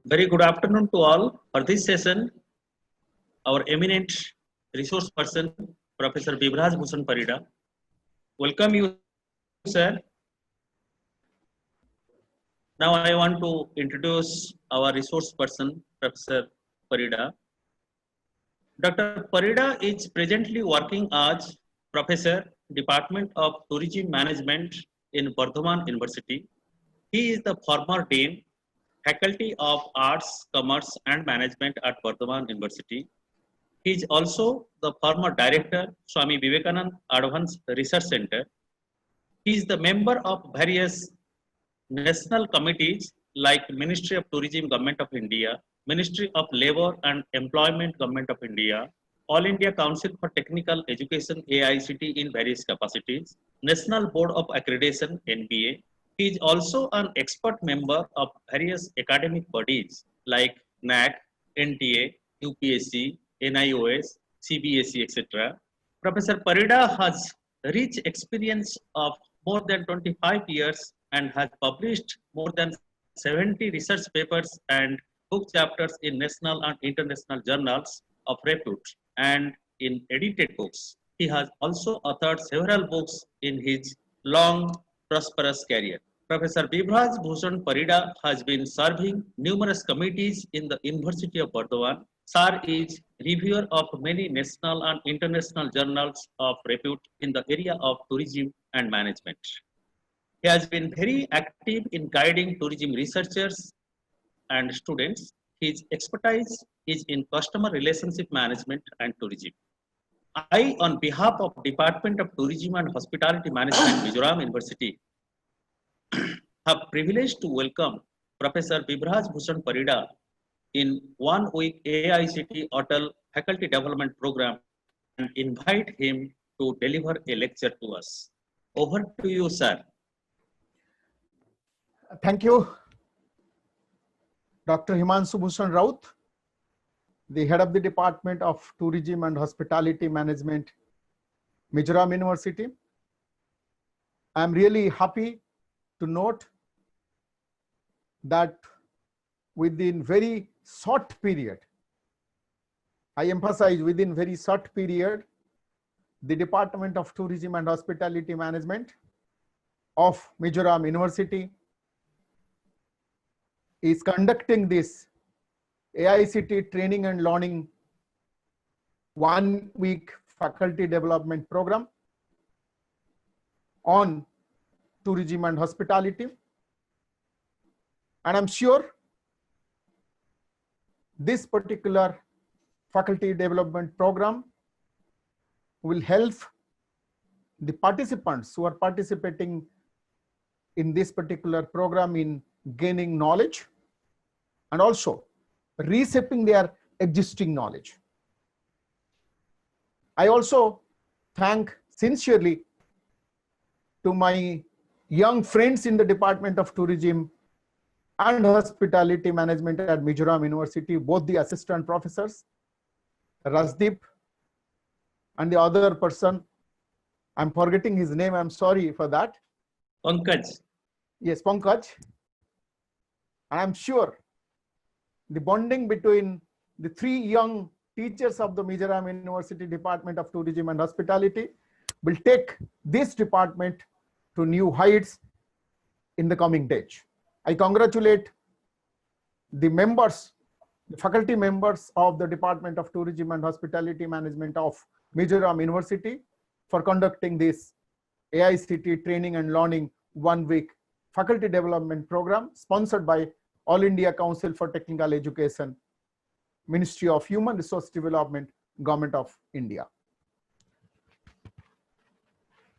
Very good afternoon to all. For this session, our eminent resource person, Professor Bibraj Bhushan Parida. Welcome you, sir. Now I want to introduce our resource person, Professor Parida. Dr. Parida is presently working as Professor, Department of Tourism Management in Bardhaman University. He is the former Dean, Faculty of Arts, Commerce and Management at Bardhaman University. He is also the former director, Swami Vivekananda Advanced Research Center. He is the member of various national committees like Ministry of Tourism, Government of India, Ministry of Labour and Employment, Government of India, All India Council for Technical Education, AICT in various capacities, National Board of Accreditation, NBA. He is also an expert member of various academic bodies like NAC, NTA, UPSC, NIOS, CBSE, etc. Professor Parida has rich experience of more than 25 years and has published more than 70 research papers and book chapters in national and international journals of repute and in edited books. He has also authored several books in his long, prosperous career. Professor Bibraj Bhushan Parida has been serving numerous committees in the University of Bardhaman. Sir is reviewer of many national and international journals of repute in the area of tourism and management. He has been very active in guiding tourism researchers and students. His expertise is in customer relationship management and tourism. I, on behalf of Department of Tourism and Hospitality Management, Mizoram University, have privileged to welcome Professor Bibraj Bhushan Parida in 1 week AICT Atal Faculty Development Program and invite him to deliver a lecture to us. Over to you, sir. Thank you, Dr. Himanshu Bhushan Raut, the head of the Department of Tourism and Hospitality Management, Mizoram University. I am really happy to note that within very short period, I emphasize within very short period, the Department of Tourism and Hospitality Management of Mizoram University is conducting this AICT training and learning 1 week faculty development program on tourism and hospitality. And I'm sure this particular faculty development program will help the participants who are participating in this particular program in gaining knowledge and also reshaping their existing knowledge. I also thank sincerely to my young friends in the Department of Tourism and Hospitality Management at Mizoram University, both the assistant professors, Rajdeep, and the other person, I'm forgetting his name, I'm sorry for that. Pankaj. Yes, Pankaj. And I'm sure the bonding between the 3 young teachers of the Mizoram University Department of Tourism and Hospitality will take this department to new heights in the coming days. I congratulate the members, the faculty members of the Department of Tourism and Hospitality Management of Mizoram University for conducting this AICT training and learning 1 week faculty development program sponsored by All India Council for Technical Education, Ministry of Human Resource Development, Government of India.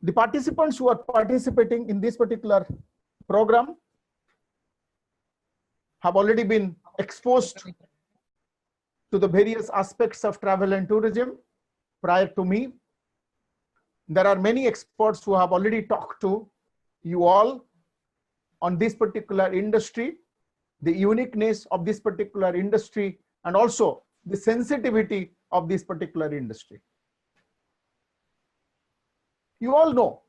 The participants who are participating in this particular program have already been exposed to the various aspects of travel and tourism prior to me. There are many experts who have already talked to you all on this particular industry, the uniqueness of this particular industry, and also the sensitivity of this particular industry. You all know,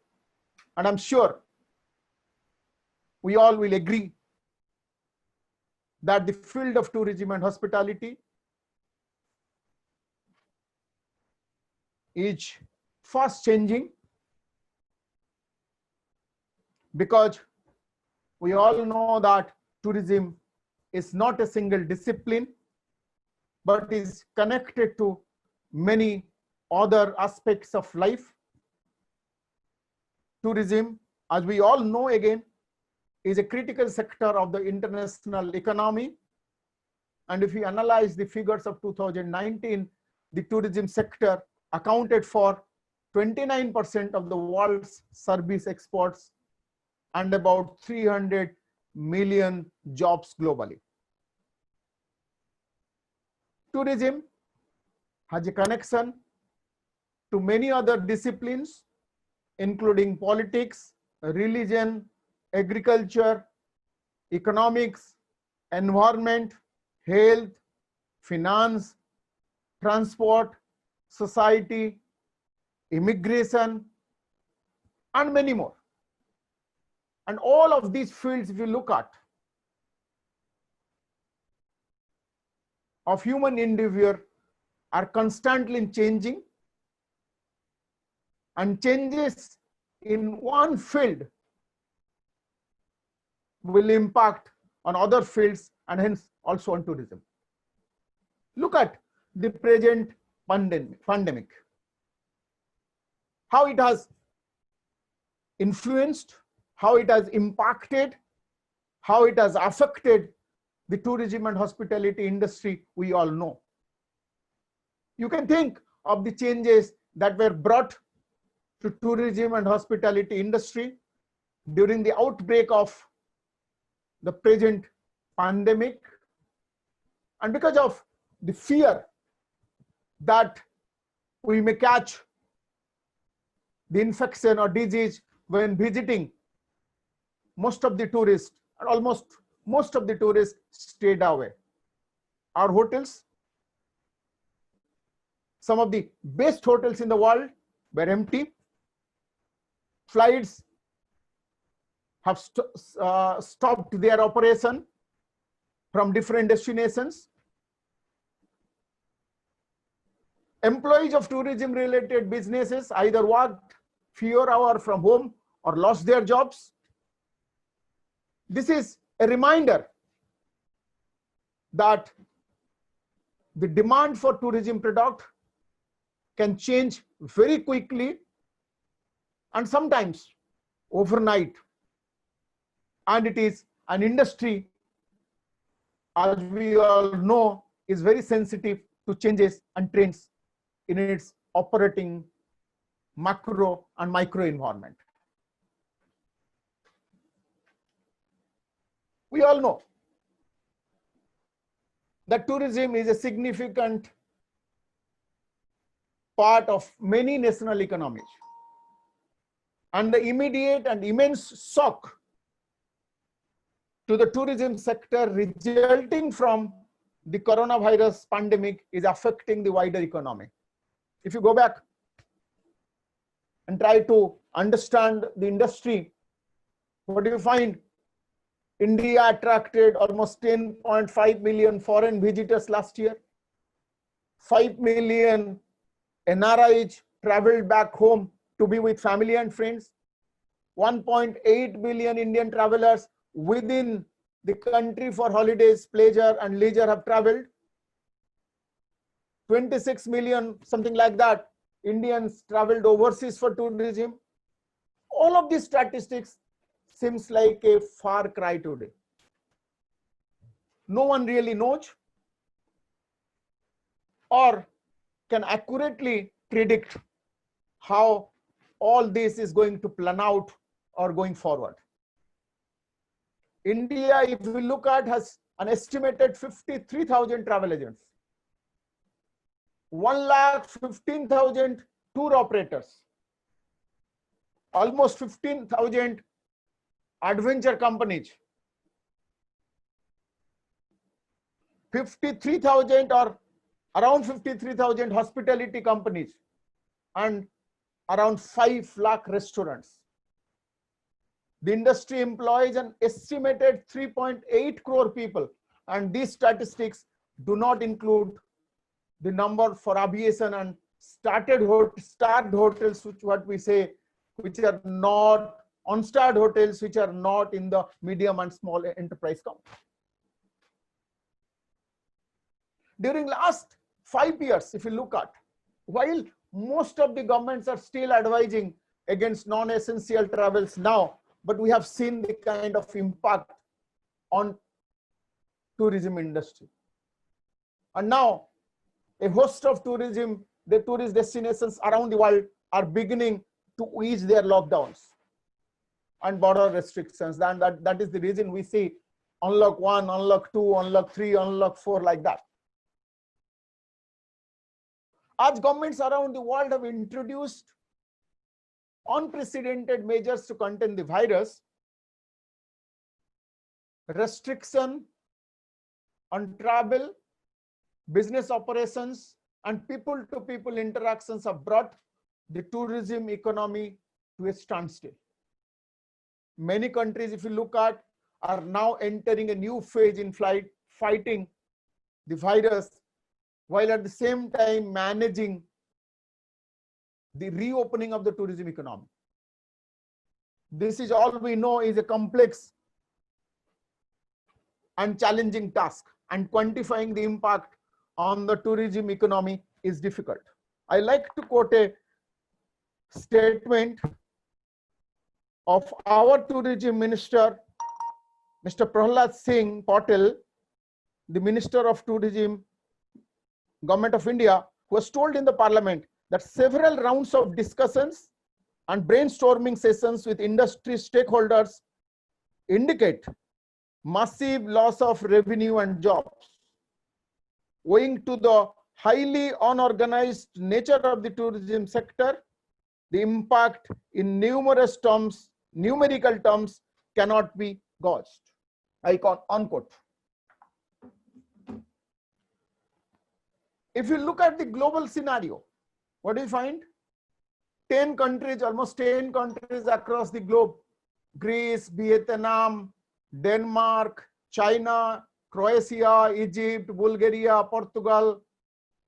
and I'm sure we all will agree that the field of tourism and hospitality is fast changing, because we all know that tourism is not a single discipline, but is connected to many other aspects of life. Tourism, as we all know again, is a critical sector of the international economy. And if we analyze the figures of 2019, the tourism sector accounted for 29% of the world's service exports and about 300 million jobs globally. Tourism has a connection to many other disciplines, including politics, religion, agriculture, economics, environment, health, finance, transport, society, immigration, and many more. And all of these fields, if you look at, of human endeavor are constantly changing, and changes in one field will impact on other fields and hence also on tourism. Look at the present pandemic, how it has influenced, how it has impacted, how it has affected the tourism and hospitality industry we all know. You can think of the changes that were brought to tourism and hospitality industry during the outbreak of the present pandemic. And because of the fear that we may catch the infection or disease when visiting, most of the tourists, or almost most of the tourists, stayed away. Our hotels, some of the best hotels in the world, were empty. Flights have stopped their operation from different destinations. Employees of tourism related businesses either worked fewer hours from home or lost their jobs. This is a reminder that the demand for tourism product can change very quickly and sometimes overnight. And it is an industry, as we all know, is very sensitive to changes and trends in its operating macro and micro environment. We all know that tourism is a significant part of many national economies. And the immediate and immense shock to the tourism sector resulting from the coronavirus pandemic is affecting the wider economy. If you go back and try to understand the industry, what do you find? India attracted almost 10.5 million foreign visitors last year. 5 million NRIs traveled back home to be with family and friends. 1.8 billion Indian travelers within the country for holidays, pleasure, and leisure have traveled. 26 million, something like that, Indians traveled overseas for tourism. All of these statistics seems like a far cry today. No one really knows or can accurately predict how all this is going to plan out or going forward. India, if we look at, has an estimated 53,000 travel agents, 1,15,000 tour operators, almost 15,000 adventure companies, 53,000 or around 53,000 hospitality companies, and around 5 lakh restaurants. The industry employs an estimated 3.8 crore people, And these statistics do not include the number for aviation and starred hotels, which what we say, which are not on-starred hotels, which are not in the medium and small enterprise count. During last 5 years, if you look at, while most of the governments are still advising against non-essential travels now, but we have seen the kind of impact on tourism industry. And now a host of the tourist destinations around the world are beginning to ease their lockdowns and border restrictions. And that is the reason we see unlock 1, unlock 2, unlock 3, unlock 4 like that. As governments around the world have introduced unprecedented measures to contain the virus, restriction on travel, business operations, and people-to-people interactions have brought the tourism economy to a standstill. Many countries, if you look at, are now entering a new phase in fighting the virus, while at the same time managing the reopening of the tourism economy. This is all we know is a complex and challenging task, and quantifying the impact on the tourism economy is difficult. I like to quote a statement of our tourism minister, Mr. Prahlad Singh Patel, the Minister of Tourism, Government of India, who was told in the Parliament that several rounds of discussions and brainstorming sessions with industry stakeholders indicate massive loss of revenue and jobs. Owing to the highly unorganized nature of the tourism sector, the impact in numerical terms cannot be gauged. Unquote. If you look at the global scenario, what do you find? 10 countries, almost 10 countries across the globe, Greece, Vietnam, Denmark, China, Croatia, Egypt, Bulgaria, Portugal,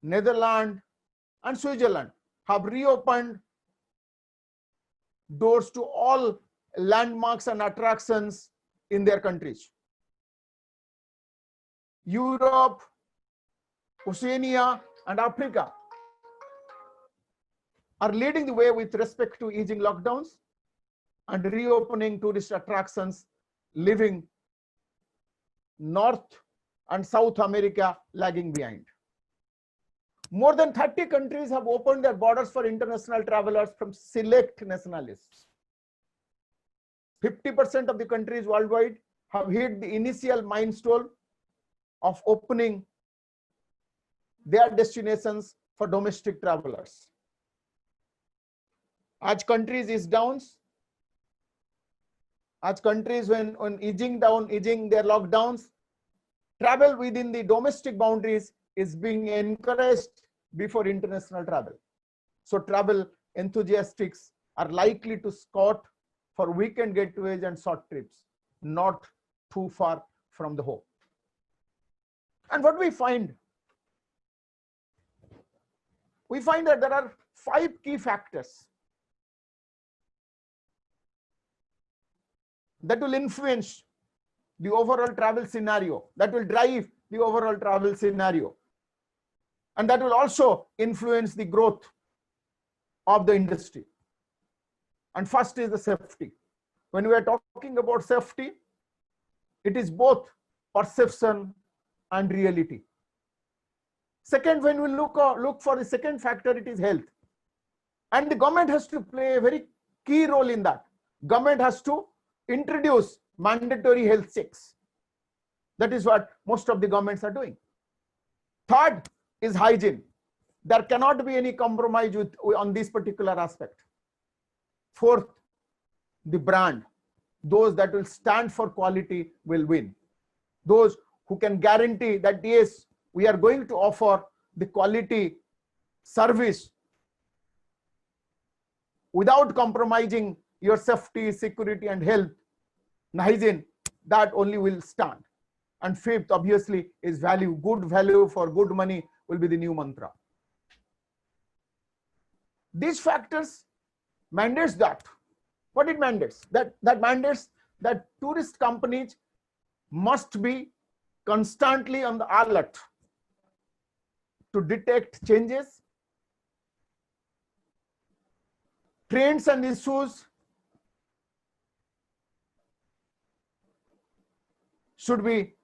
Netherlands, and Switzerland have reopened doors to all landmarks and attractions in their countries. Europe, Oceania, and Africa are leading the way with respect to easing lockdowns and reopening tourist attractions, leaving North and South America lagging behind. More than 30 countries have opened their borders for international travelers from select nationalities. 50% of the countries worldwide have hit the initial milestone of opening their destinations for domestic travelers. As countries ease down, as countries when easing their lockdowns, travel within the domestic boundaries is being encouraged before international travel. So travel enthusiasts are likely to scout for weekend getaways and short trips, not too far from the home. And what we find? We find that there are 5 key factors that will influence the overall travel scenario, that will drive the overall travel scenario, and that will also influence the growth of the industry. And first is the safety. When we are talking about safety, it is both perception and reality. Second, when we look for the second factor, it is health. And the government has to play a very key role in that. Government has to introduce mandatory health checks. That is what most of the governments are doing. Third is hygiene. There cannot be any compromise on this particular aspect. Fourth, the brand. Those that will stand for quality will win. Those who can guarantee that yes, we are going to offer the quality service without compromising your safety, security, and health and hygiene, that only will stand. And fifth, obviously, is value. Good value for good money will be the new mantra. These factors mandates that. What it mandates? That mandates that tourist companies must be constantly on the alert to detect changes, trends and issues should be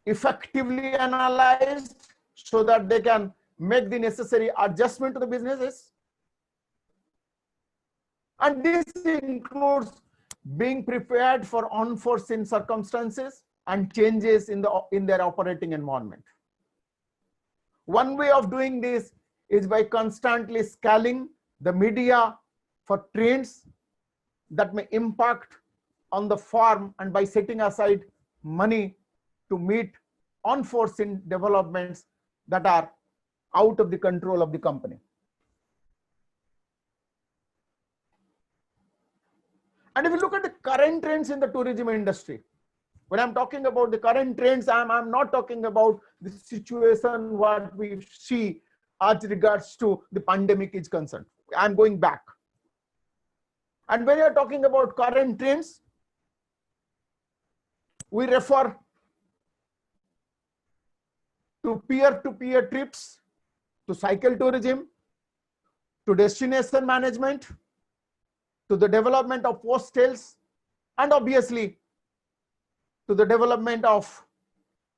effectively analyzed so that they can make the necessary adjustment to the businesses. And this includes being prepared for unforeseen circumstances and changes in their operating environment. One way of doing this is by constantly scanning the media for trends that may impact on the firm, and by setting aside money to meet unforeseen developments that are out of the control of the company. And if you look at the current trends in the tourism industry, when I'm talking about the current trends, I'm not talking about the situation what we see as regards to the pandemic is concerned. I'm going back. And when you're talking about current trends, we refer to peer-to-peer trips, to cycle tourism, to destination management, to the development of hostels, and obviously to the development of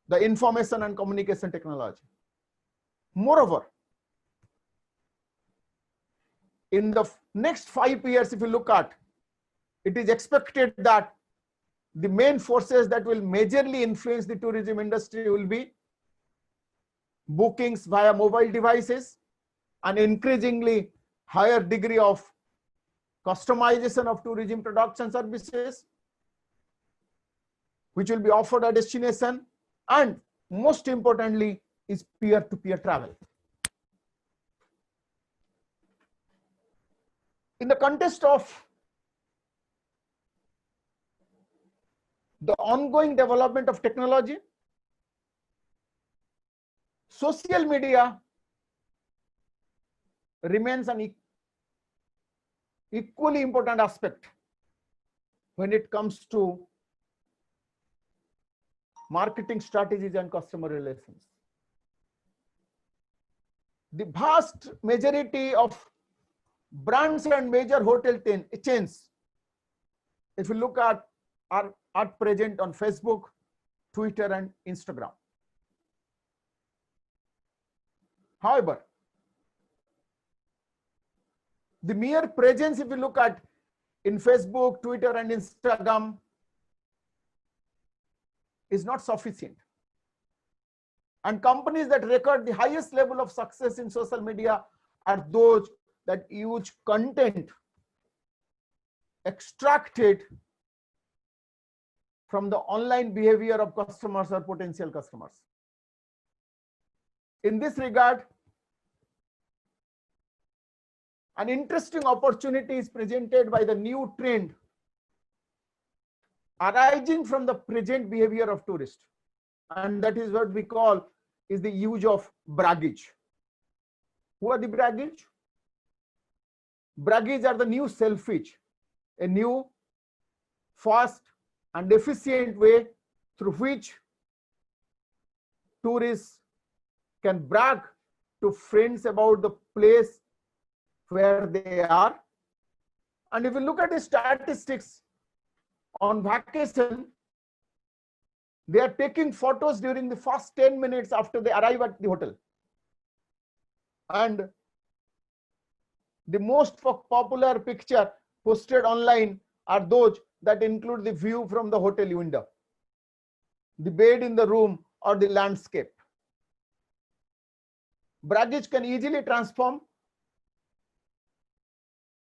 the information and communication technology. Moreover, in the next 5 years, if you look at, it is expected that the main forces that will majorly influence the tourism industry will be bookings via mobile devices, an increasingly higher degree of customization of tourism products and services, which will be offered at destination, and most importantly is peer-to-peer travel. In the context of the ongoing development of technology, social media remains an equally important aspect when it comes to marketing strategies and customer relations. The vast majority of brands and major hotel chains, if you look at, are present on Facebook, Twitter, and Instagram. However, the mere presence, if you look at in Facebook, Twitter, and Instagram, is not sufficient. And companies that record the highest level of success in social media are those that use content extracted from the online behavior of customers or potential customers. In this regard, an interesting opportunity is presented by the new trend arising from the present behavior of tourists, and that is what we call is the use of braggage. Who are the braggage? Braggage are the new selfish, a new, fast, and efficient way through which tourists can brag to friends about the place where they are. And if you look at the statistics on vacation, they are taking photos during the first 10 minutes after they arrive at the hotel. And the most popular picture posted online are those that include the view from the hotel window, the bed in the room, or the landscape. Braggage can easily transform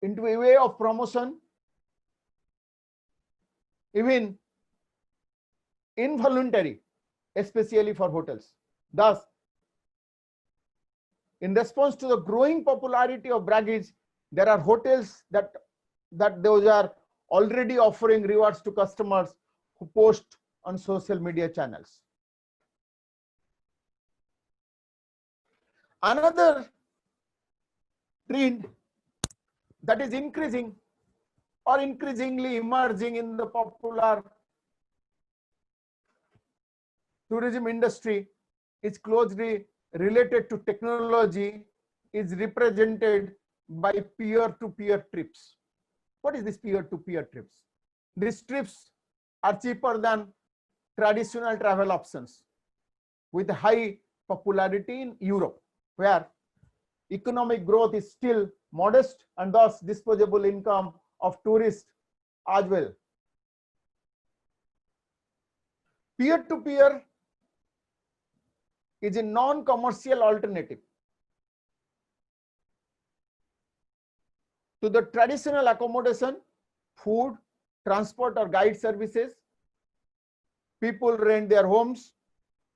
into a way of promotion, even involuntary, especially for hotels. Thus, in response to the growing popularity of braggage, there are hotels that those are already offering rewards to customers who post on social media channels. Another trend that is increasing or increasingly emerging in the popular tourism industry is closely related to technology, is represented by peer-to-peer trips. What is this peer-to-peer trips? These trips are cheaper than traditional travel options, with high popularity in Europe, where economic growth is still modest and thus disposable income of tourists as well. Peer-to-peer is a non-commercial alternative to the traditional accommodation, food, transport or guide services. People rent their homes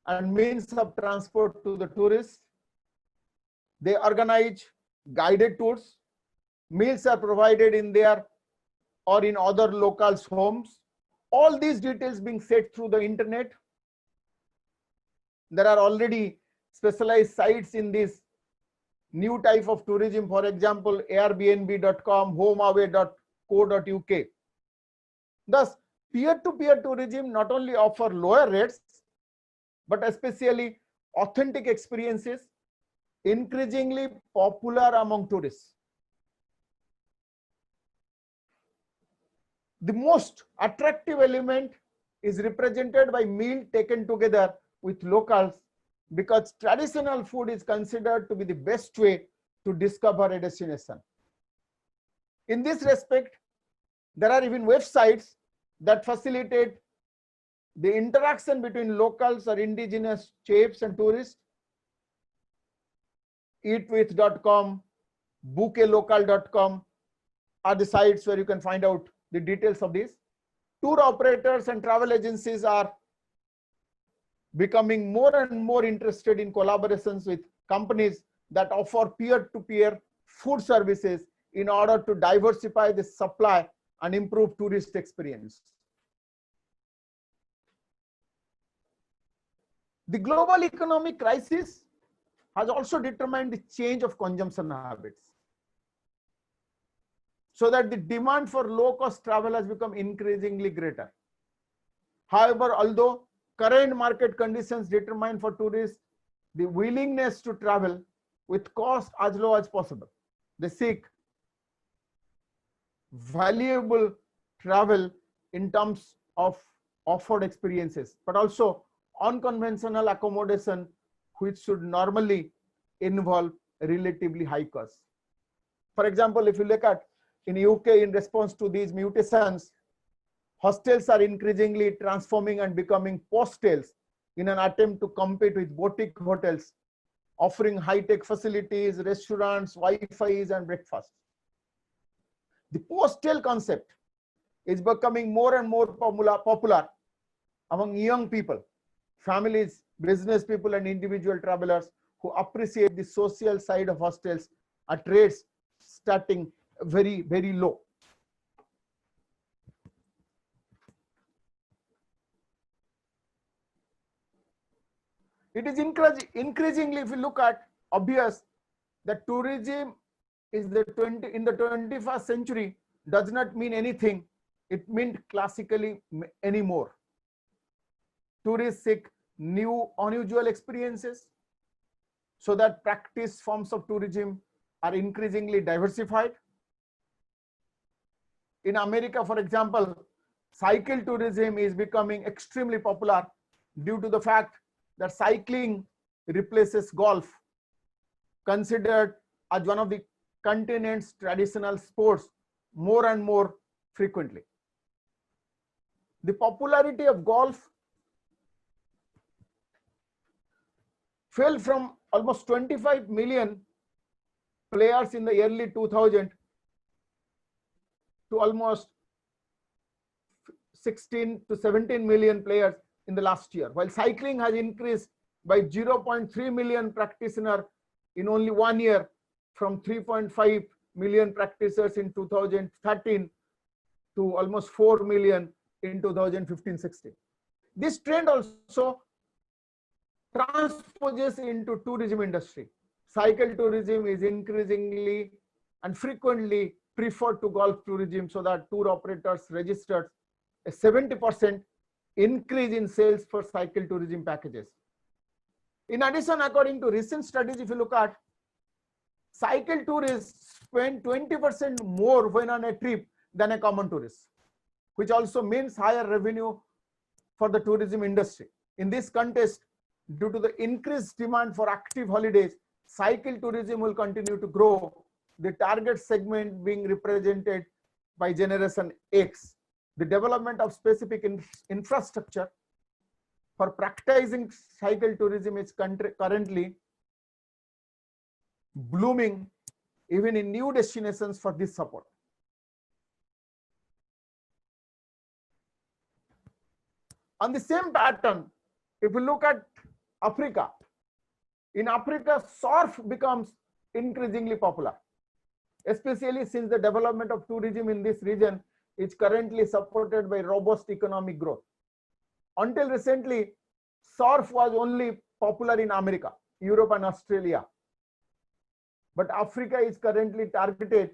and means of transport to the tourists. They organize guided tours. Meals are provided in their or in other locals' homes. All these details being set through the internet. There are already specialized sites in this new type of tourism, for example, airbnb.com, homeaway.co.uk. Thus, peer-to-peer tourism not only offer lower rates, but especially authentic experiences, increasingly popular among tourists. The most attractive element is represented by meal taken together with locals, because traditional food is considered to be the best way to discover a destination. In this respect, there are even websites that facilitate the interaction between locals or indigenous chefs and tourists. Eatwith.com, bookalocal.com are the sites where you can find out the details of this. Tour operators and travel agencies are becoming more and more interested in collaborations with companies that offer peer-to-peer food services in order to diversify the supply and improve tourist experience. The global economic crisis has also determined the change of consumption habits, so that the demand for low-cost travel has become increasingly greater. However, although current market conditions determine for tourists the willingness to travel with cost as low as possible, they seek valuable travel in terms of offered experiences, but also unconventional accommodation, which should normally involve relatively high costs. For example, if you look at in UK, in response to these mutations, hostels are increasingly transforming and becoming postels in an attempt to compete with boutique hotels, offering high-tech facilities, restaurants, Wi-Fi's and breakfast. The postel concept is becoming more and more popular among young people, families, business people and individual travelers who appreciate the social side of hostels at rates starting very, very low. It is increasingly, if you look at, obvious that tourism is in the 21st century does not mean anything it meant classically anymore. Tourists seek new, unusual experiences, so that practice forms of tourism are increasingly diversified. In America, for example, cycle tourism is becoming extremely popular due to the fact that cycling replaces golf, considered as one of the continent's traditional sports more and more frequently. The popularity of golf fell from almost 25 million players in the early 2000s to almost 16 to 17 million players in the last year, while cycling has increased by 0.3 million practitioners in only 1 year, from 3.5 million practitioners in 2013 to almost 4 million in 2015-16. This trend also transposes into tourism industry, cycle tourism is increasingly and frequently preferred to golf tourism, so that tour operators registered a 70% increase in sales for cycle tourism packages. In addition, according to recent studies, if you look at, cycle tourists spend 20% more when on a trip than a common tourist, which also means higher revenue for the tourism industry. In this context, due to the increased demand for active holidays, cycle tourism will continue to grow, the target segment being represented by Generation X. The development of specific infrastructure for practicing cycle tourism is currently blooming, even in new destinations for this support. On the same pattern, if we look at Africa, in Africa, surf becomes increasingly popular, especially since the development of tourism in this region is currently supported by robust economic growth. Until recently, surf was only popular in America, Europe, and Australia. But Africa is currently targeted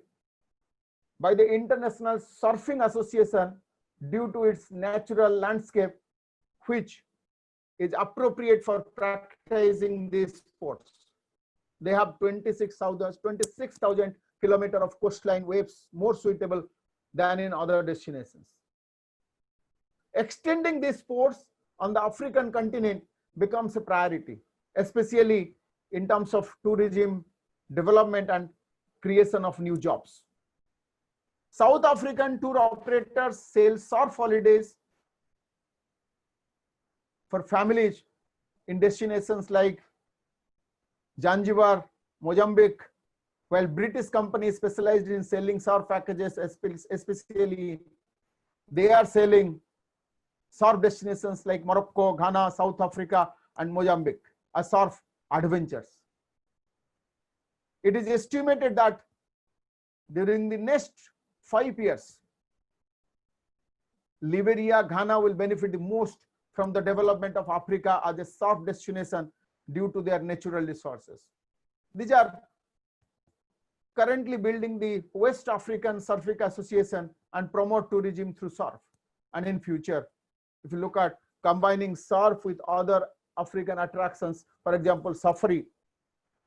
by the International Surfing Association due to its natural landscape, which is appropriate for practicing these sports. They have 26,000 kilometers of coastline, waves more suitable than in other destinations. Extending these sports on the African continent becomes a priority, especially in terms of tourism development and creation of new jobs. South African tour operators sell surf holidays for families in destinations like Zanzibar, Mozambique, while British companies specialized in selling surf packages, especially they are selling surf destinations like Morocco, Ghana, South Africa, and Mozambique as surf adventures. It is estimated that during the next 5 years, Liberia, Ghana will benefit the most from the development of Africa as a surf destination due to their natural resources. These are currently building the West African Surfing Association and promote tourism through surf. And in future, if you look at combining surf with other African attractions, for example, safari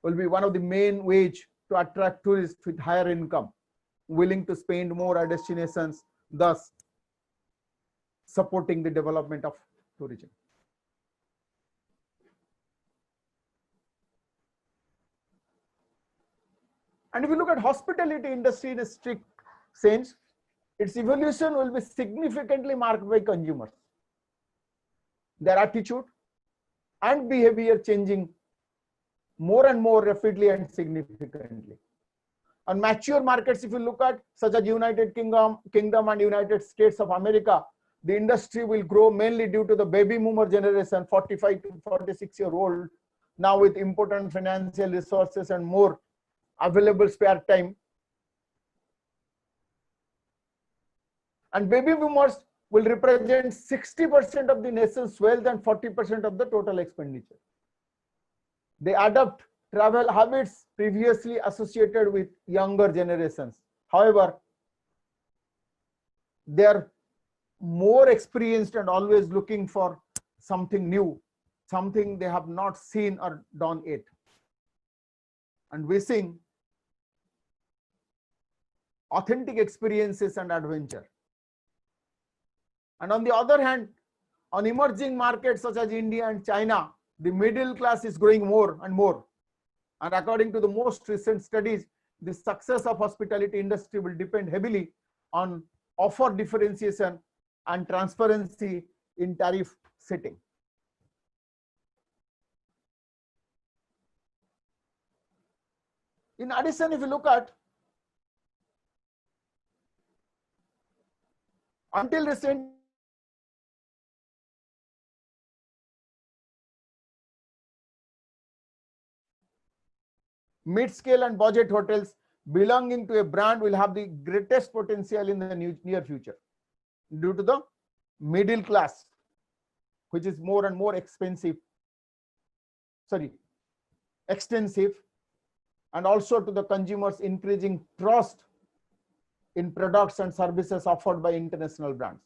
will be one of the main ways to attract tourists with higher income, willing to spend more at destinations, thus supporting the development of tourism. And if you look at hospitality industry in a strict sense, its evolution will be significantly marked by consumers, their attitude and behavior changing more and more rapidly and significantly. On mature markets, if you look at such as United Kingdom and United States of America, the industry will grow mainly due to the baby boomer generation, 45 to 46-year-old, now with important financial resources and more available spare time. And baby boomers will represent 60% of the nation's wealth and 40% of the total expenditure. They adopt travel habits previously associated with younger generations. However, they are more experienced and always looking for something new, something they have not seen or done yet, and wishing authentic experiences and adventure. And on the other hand, on emerging markets such as India and China, the middle class is growing more and more. And according to the most recent studies, the success of hospitality industry will depend heavily on offer differentiation and transparency in tariff setting. In addition, if you look at until recent mid-scale and budget hotels belonging to a brand will have the greatest potential in the near future due to the middle class, which is more and more extensive, and also to the consumers' increasing trust in products and services offered by international brands.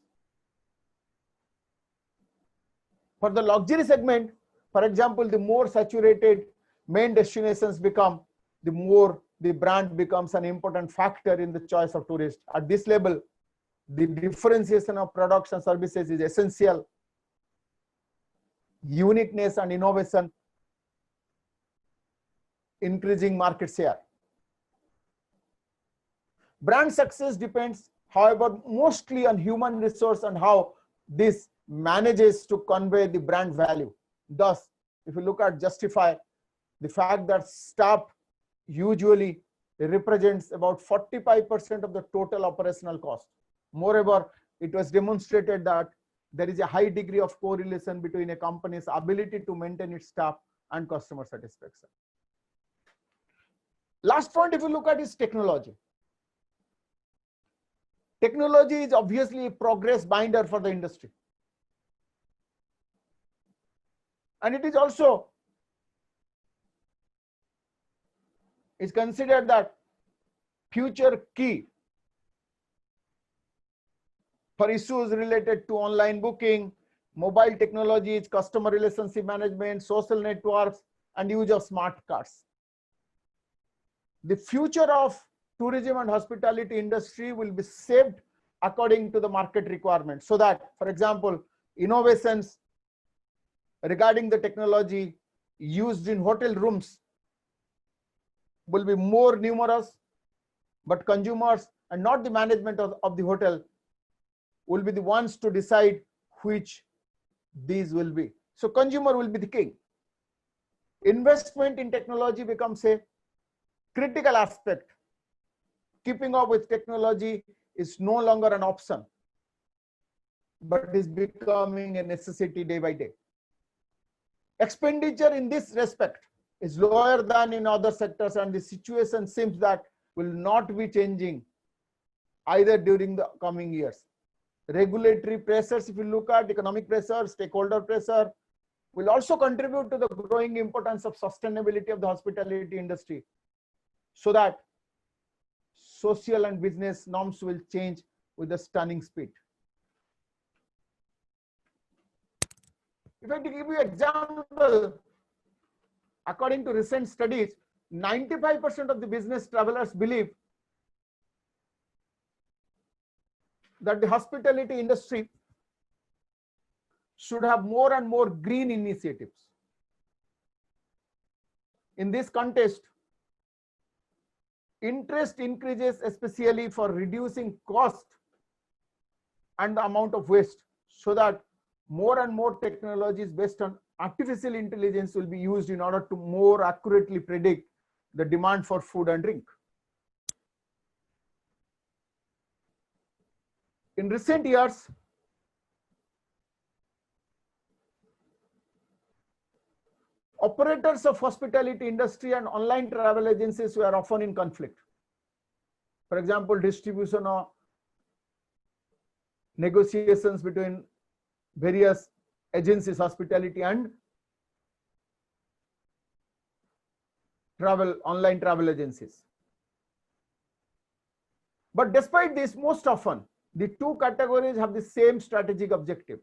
For the luxury segment, for example, the more saturated main destinations become, the more the brand becomes an important factor in the choice of tourists. At this level, the differentiation of products and services is essential. Uniqueness and innovation, increasing market share. Brand success depends, however, mostly on human resource and how this manages to convey the brand value. Thus, if you look at Justify, the fact that staff usually represents about 45% of the total operational cost. Moreover, it was demonstrated that there is a high degree of correlation between a company's ability to maintain its staff and customer satisfaction. Last point, if you look at, is technology. Technology is obviously a progress binder for the industry. And it is also considered that future key for issues related to online booking, mobile technologies, customer relationship management, social networks, and use of smart cards. The future of tourism and hospitality industry will be shaped according to the market requirements, so that, for example, innovations regarding the technology used in hotel rooms will be more numerous, but consumers and not the management of the hotel will be the ones to decide which these will be. So consumer will be the king. Investment in technology becomes a critical aspect. Keeping up with technology is no longer an option, but is becoming a necessity day by day. Expenditure in this respect is lower than in other sectors, and the situation seems that will not be changing either during the coming years. Regulatory pressures, if you look at economic pressure, stakeholder pressure, will also contribute to the growing importance of sustainability of the hospitality industry, so that social and business norms will change with a stunning speed. If I give you an example, according to recent studies, 95% of the business travelers believe that the hospitality industry should have more and more green initiatives. In this context, interest increases, especially for reducing cost and the amount of waste, so that more and more technologies based on artificial intelligence will be used in order to more accurately predict the demand for food and drink. In recent years, operators of hospitality industry and online travel agencies were often in conflict. For example, distribution or negotiations between various agencies, hospitality and online travel agencies. But despite this, most often the two categories have the same strategic objective.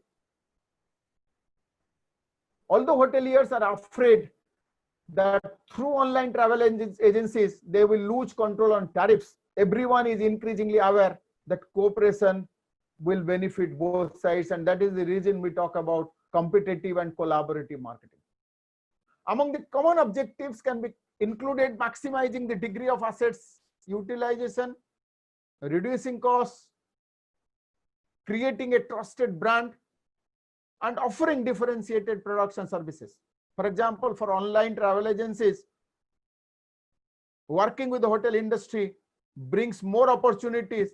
Although hoteliers are afraid that through online travel agencies, they will lose control on tariffs, everyone is increasingly aware that cooperation will benefit both sides, and that is the reason we talk about competitive and collaborative marketing. Among the common objectives can be included maximizing the degree of assets utilization, reducing costs, creating a trusted brand, and offering differentiated products and services. For example, for online travel agencies, working with the hotel industry brings more opportunities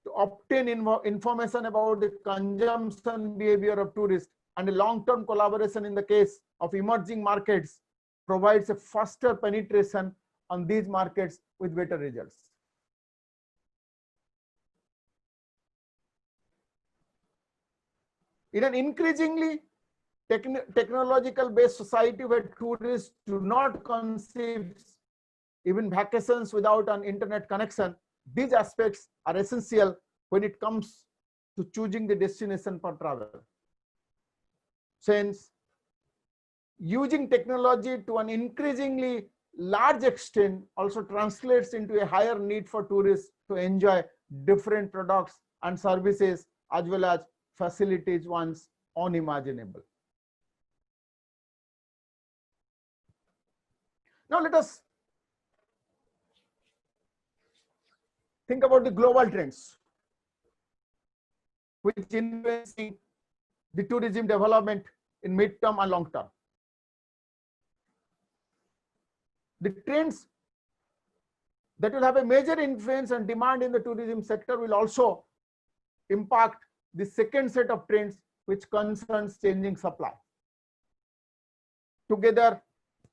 to obtain information about the consumption behavior of tourists, and a long-term collaboration in the case of emerging markets provides a faster penetration on these markets with better results. In an increasingly technological based society where tourists do not conceive even vacations without an internet connection. These aspects are essential when it comes to choosing the destination for travel. Since using technology to an increasingly large extent also translates into a higher need for tourists to enjoy different products and services as well as facilities once unimaginable. Now let us think about the global trends which influencing the tourism development in mid-term and long-term. The trends that will have a major influence and demand in the tourism sector will also impact the second set of trends which concerns changing supply. Together,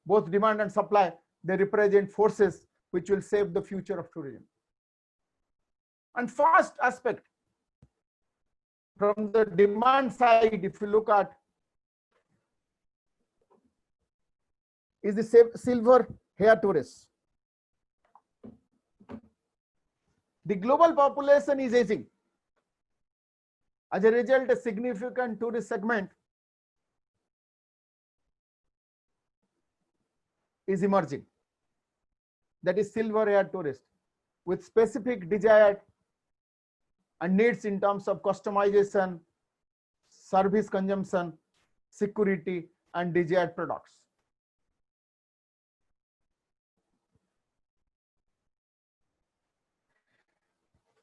both demand and supply, they represent forces which will shape the future of tourism. And first aspect, from the demand side, if you look at, is the silver hair tourists. The global population is aging. As a result, a significant tourist segment is emerging. That is silver hair tourist with specific desire and needs in terms of customization, service consumption, security, and desired products.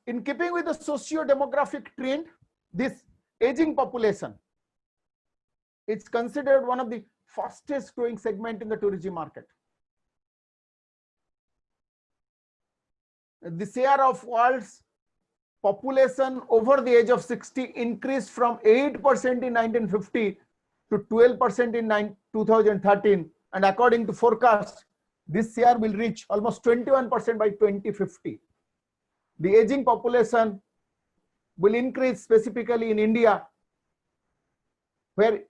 In keeping with the socio-demographic trend, this aging population is considered one of the fastest growing segment in the tourism market. The share of world's population over the age of 60 increased from 8% in 1950 to 12% in 2013, and according to forecast, this share will reach almost 21% by 2050. The aging population will increase specifically in India, where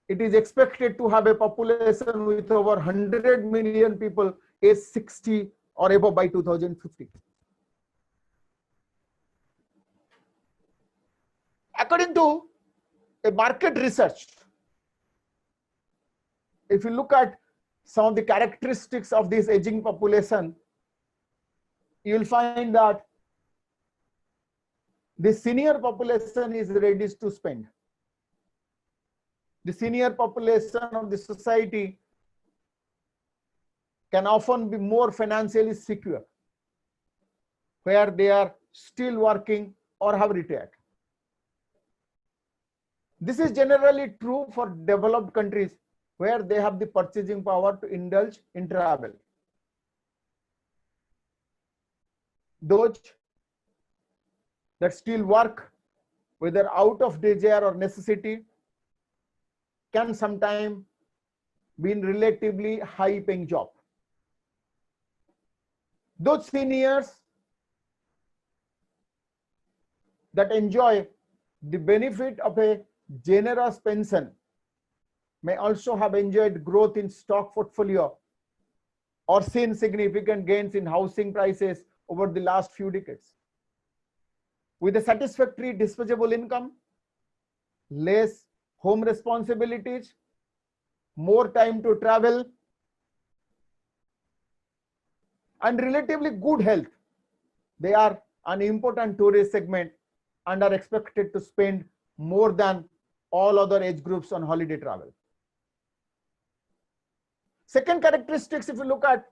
it is expected to have a population with over 100 million people aged 60 or above by 2050. According to a market research, if you look at some of the characteristics of this aging population, you will find that the senior population is ready to spend. The senior population of the society can often be more financially secure, where they are still working or have retired. This is generally true for developed countries where they have the purchasing power to indulge in travel. Those that still work, whether out of desire or necessity, can sometimes be in relatively high paying job. Those seniors that enjoy the benefit of a generous pension may also have enjoyed growth in stock portfolio or seen significant gains in housing prices over the last few decades. With a satisfactory disposable income, less home responsibilities, more time to travel, and relatively good health, they are an important tourist segment and are expected to spend more than all other age groups on holiday travel. Second characteristics, if you look at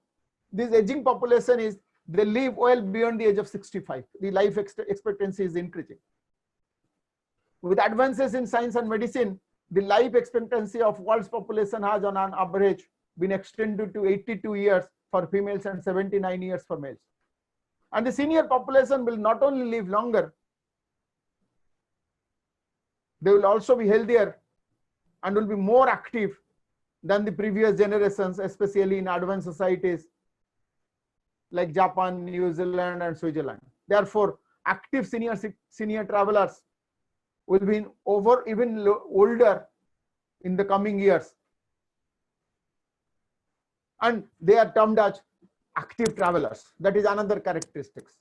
this aging population, is they live well beyond the age of 65. The life expectancy is increasing. With advances in science and medicine, the life expectancy of world's population has on an average been extended to 82 years for females and 79 years for males. And the senior population will not only live longer, they will also be healthier and will be more active than the previous generations, especially in advanced societies like Japan, New Zealand, and Switzerland. Therefore, active senior travelers will be even older in the coming years. And they are termed as active travelers. That is another characteristics.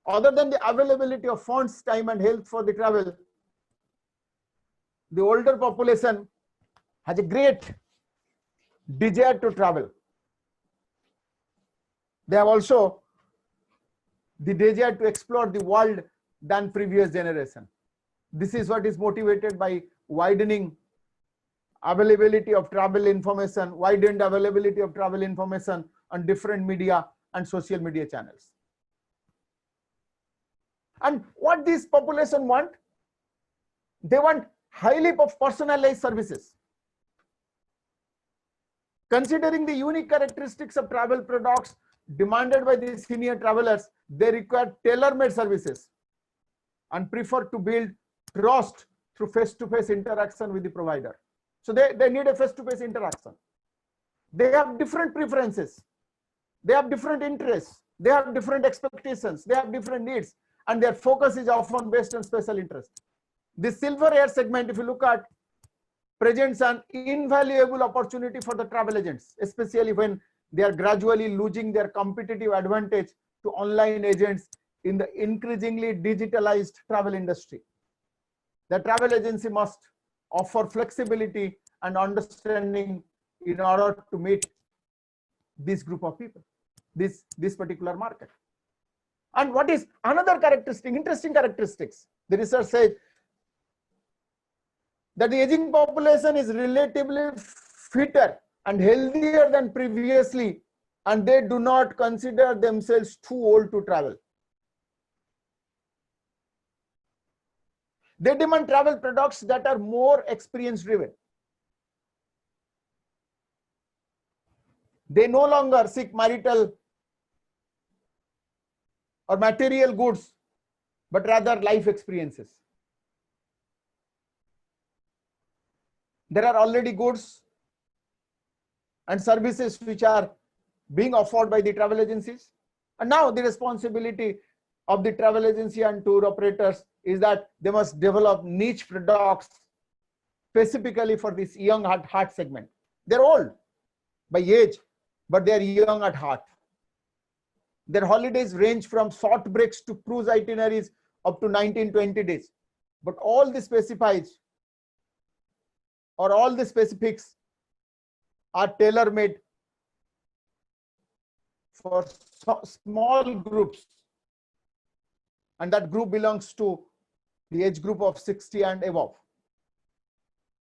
Other than the availability of funds, time and health for the travel, the older population has a great desire to travel. They have also the desire to explore the world than previous generation. This is what is motivated by widening availability of travel information, widened availability of travel information on different media and social media channels. And what this population want? They want highly personalized services. Considering the unique characteristics of travel products demanded by the senior travelers, they require tailor-made services and prefer to build trust through face-to-face interaction with the provider. So they need a face-to-face interaction. They have different preferences. They have different interests. They have different expectations. They have different needs. And their focus is often based on special interest. The silver air segment, if you look at, presents an invaluable opportunity for the travel agents, especially when they are gradually losing their competitive advantage to online agents in the increasingly digitalized travel industry. The travel agency must offer flexibility and understanding in order to meet this group of people, this particular market. And what is another characteristic, interesting characteristics? The research says that the aging population is relatively fitter and healthier than previously, and they do not consider themselves too old to travel. They demand travel products that are more experience driven. They no longer seek marital or material goods, but rather life experiences. There are already goods and services which are being offered by the travel agencies. And now the responsibility of the travel agency and tour operators is that they must develop niche products specifically for this young at heart segment. They're old by age, but they're young at heart. Their holidays range from short breaks to cruise itineraries up to 19-20 days. But all the specifies or all the specifics are tailor-made for small groups. And that group belongs to the age group of 60 and above.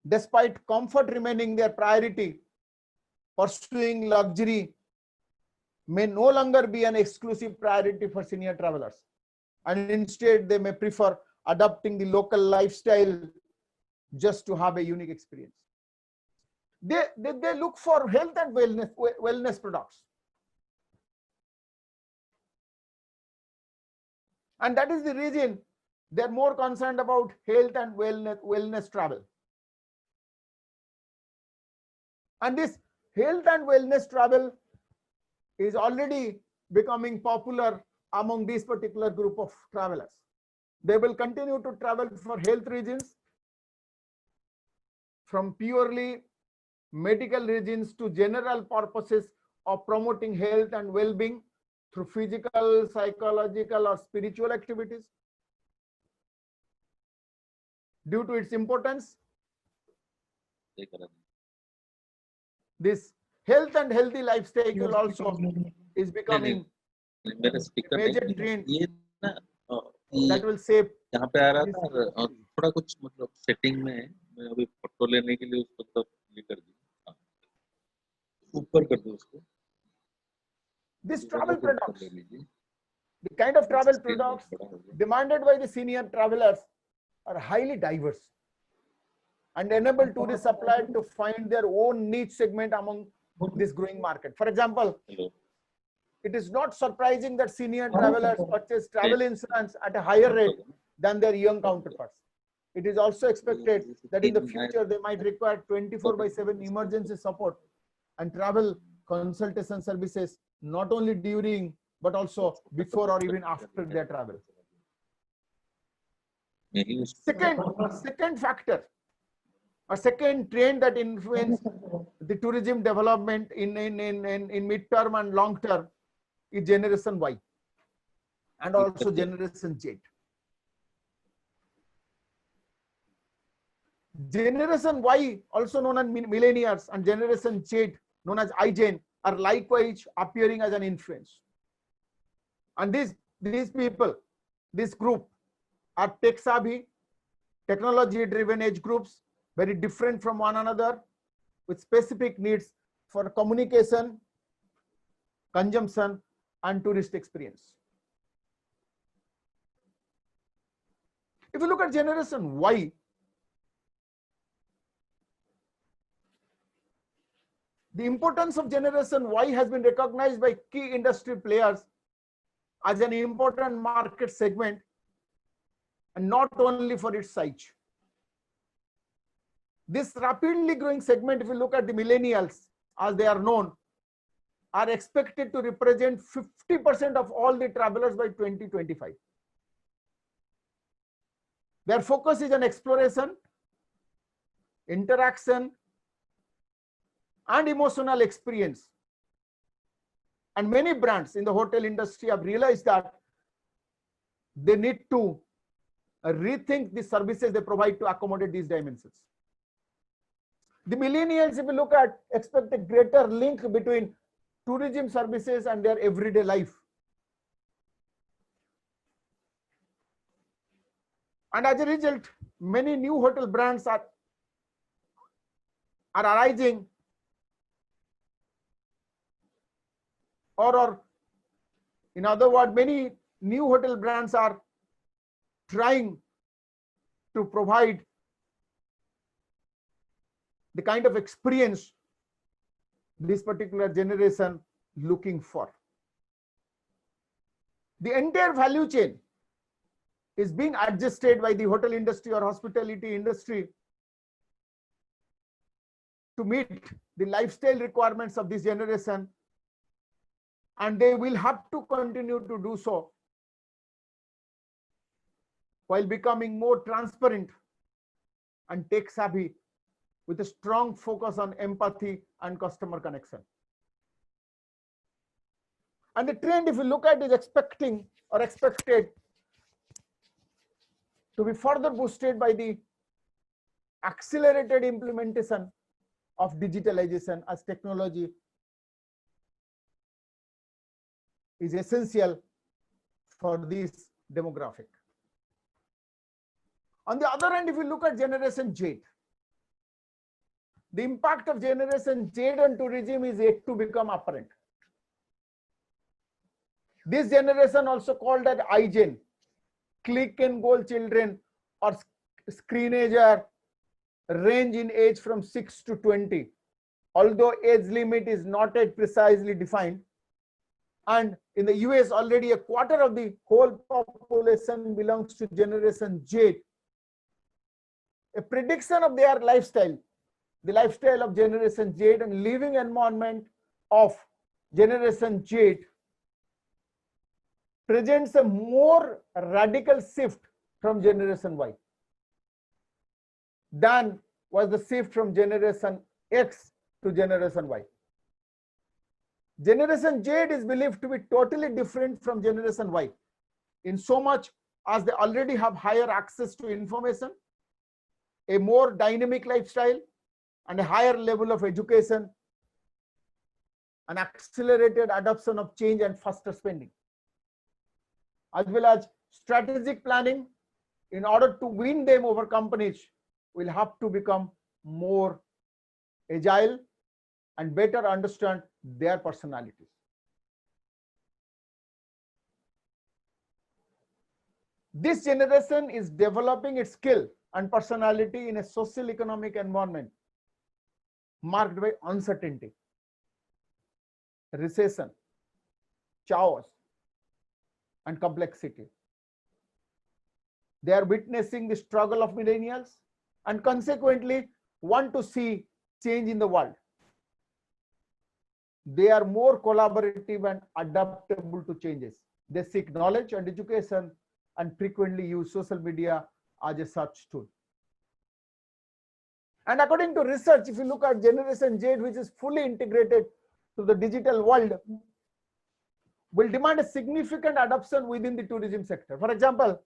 Despite comfort remaining their priority, pursuing luxury may no longer be an exclusive priority for senior travelers. And instead, they may prefer adopting the local lifestyle just to have a unique experience. They look for health and wellness products. And that is the reason they're more concerned about health and wellness travel. And this health and wellness travel is already becoming popular among this particular group of travelers. They will continue to travel for health reasons, from purely medical reasons to general purposes of promoting health and well-being through physical, psychological, or spiritual activities. Due to its importance, this health and healthy lifestyle also is becoming a major trend that will save. यहाँ पे आ रहा था और थोड़ा कुछ मतलब setting में मैं अभी फोटो लेने के लिए उसको तब ये कर दी ऊपर कर दो उसको. This travel products, the kind of travel products demanded by the senior travelers are highly diverse and enable tourist suppliers to find their own niche segment among this growing market. For example, it is not surprising that senior travelers purchase travel insurance at a higher rate than their young counterparts. It is also expected that in the future they might require 24/7 emergency support and travel consultation services, not only during but also before or even after their travel. Second factor or second trend that influence the tourism development in mid-term and long term is Generation Y and also Generation Z. Generation Y, also known as millennials, and Generation Z, known as iGen, are likewise appearing as an influence. And these people, this group, are tech savvy, technology driven age groups, very different from one another, with specific needs for communication, consumption, and tourist experience. If you look at Generation Y, the importance of Generation Y has been recognized by key industry players as an important market segment, and not only for its size. This rapidly growing segment, if you look at the millennials, as they are known, are expected to represent 50% of all the travelers by 2025. Their focus is on exploration, interaction, and emotional experience. And many brands in the hotel industry have realized that they need to rethink the services they provide to accommodate these dimensions. The millennials, if you look at, expect a greater link between tourism services and their everyday life. And as a result, many new hotel brands are arising, or in other words, many new hotel brands are trying to provide the kind of experience this particular generation looking for. The entire value chain is being adjusted by the hotel industry or hospitality industry to meet the lifestyle requirements of this generation, and they will have to continue to do so while becoming more transparent and tech savvy, with a strong focus on empathy and customer connection. And the trend, if you look at, is expecting or expected to be further boosted by the accelerated implementation of digitalization, as technology is essential for this demographic. On the other hand, if you look at Generation Z, the impact of Generation Z on tourism is yet to become apparent. This generation, also called as iGen, click and go children or screenager, range in age from 6 to 20, although age limit is not yet precisely defined. And in the US, already a quarter of the whole population belongs to Generation Z. A prediction of their lifestyle, the lifestyle of Generation Z and living environment of Generation Z, presents a more radical shift from Generation Y than was the shift from Generation X to Generation Y. Generation Z is believed to be totally different from Generation Y, in so much as they already have higher access to information, a more dynamic lifestyle, and a higher level of education, an accelerated adoption of change and faster spending, as well as strategic planning. In order to win them over, companies will have to become more agile and better understand their personalities. This generation is developing its skill and personality in a social economic environment marked by uncertainty, recession, chaos, and complexity. They are witnessing the struggle of millennials and consequently want to see change in the world. They are more collaborative and adaptable to changes. They seek knowledge and education and frequently use social media as a search tool. And according to research, if you look at Generation Z, which is fully integrated to the digital world, will demand a significant adoption within the tourism sector. For example,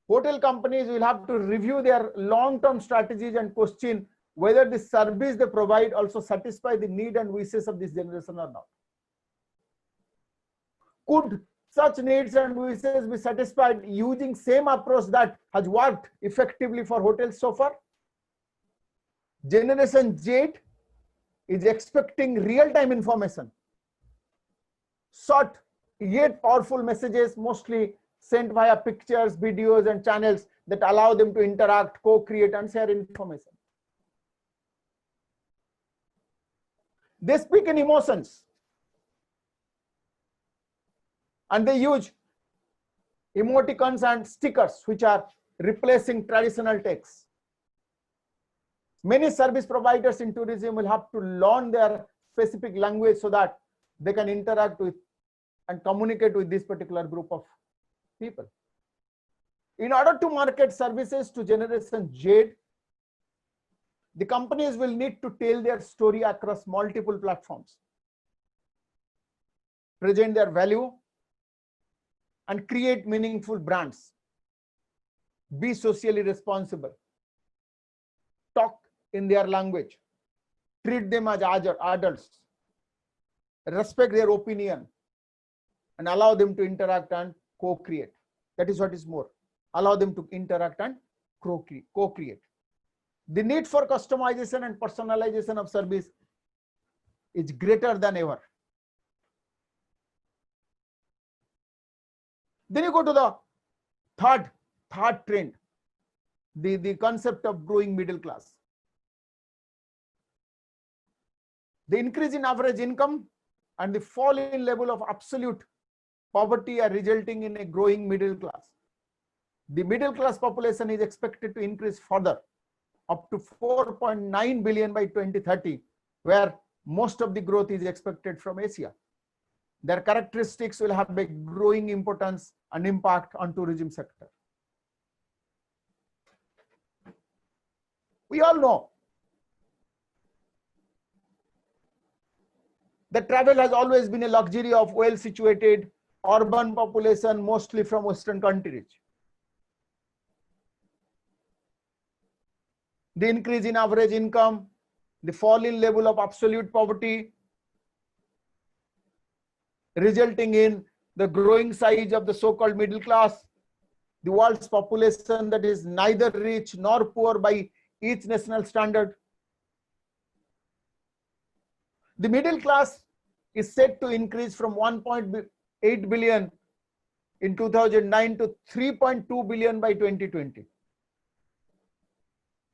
hotel companies will have to review their long-term strategies and question whether the service they provide also satisfy the need and wishes of this generation or not. Could such needs and wishes be satisfied using same approach that has worked effectively for hotels so far? Generation Z is expecting real-time information, short yet powerful messages, mostly sent via pictures, videos, and channels that allow them to interact, co-create, and share information. They speak in emotions, and they use emoticons and stickers, which are replacing traditional text. Many service providers in tourism will have to learn their specific language so that they can interact with and communicate with this particular group of people. In order to market services to Generation Z, the companies will need to tell their story across multiple platforms, present their value, and create meaningful brands. Be socially responsible, talk in their language, treat them as adults, respect their opinion, and allow them to interact and co-create. That is what is more. Allow them to interact and co-create. The need for customization and personalization of service is greater than ever. Then you go to the third trend, the concept of growing middle class. The increase in average income and the fall in level of absolute poverty are resulting in a growing middle class. The middle class population is expected to increase further up to 4.9 billion by 2030, where most of the growth is expected from Asia. Their characteristics will have a growing importance and impact on tourism sector. We all know that travel has always been a luxury of well-situated urban population, mostly from Western countries. The increase in average income, the fall in level of absolute poverty, resulting in the growing size of the so-called middle class, the world's population that is neither rich nor poor by each national standard. The middle class is set to increase from 1.8 billion in 2009 to 3.2 billion by 2020.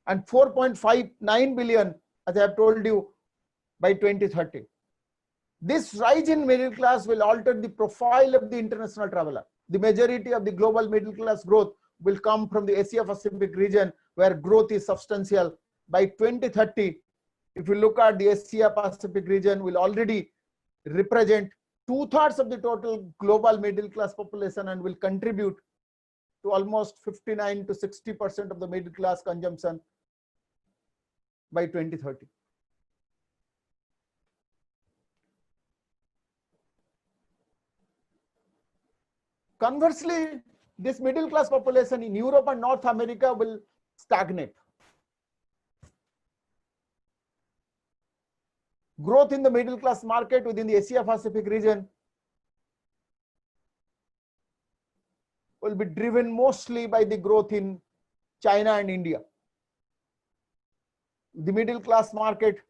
And 4.59 billion, as I have told you, by 2030. This rise in middle class will alter the profile of the international traveler. The majority of the global middle class growth will come from the Asia Pacific region, where growth is substantial. By 2030, if you look at the Asia Pacific region, will already represent 2/3 of the total global middle class population and will contribute to almost 59 to 60% of the middle class consumption by 2030. Conversely, this middle class population in Europe and North America will stagnate. Growth in the middle class market within the Asia Pacific region will be driven mostly by the growth in China and India. The middle class market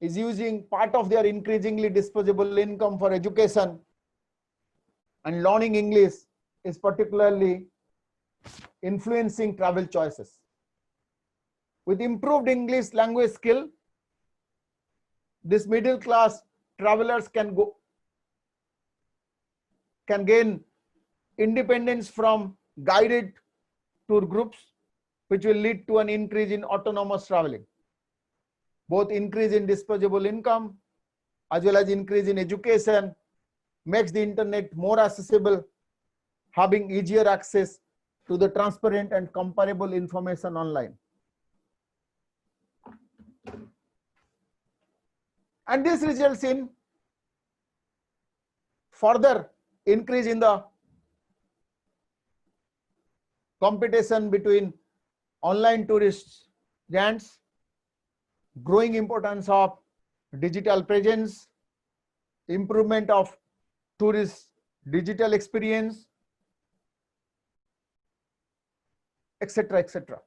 is using part of their increasingly disposable income for education, and learning English is particularly influencing travel choices. With improved English language skill, this middle class travelers can gain independence from guided tour groups, which will lead to an increase in autonomous traveling. Both increase in disposable income as well as increase in education makes the internet more accessible, having easier access to the transparent and comparable information online. And this results in further increase in the competition between online tourist giants, growing importance of digital presence, improvement of tourist digital experience, etc., etc.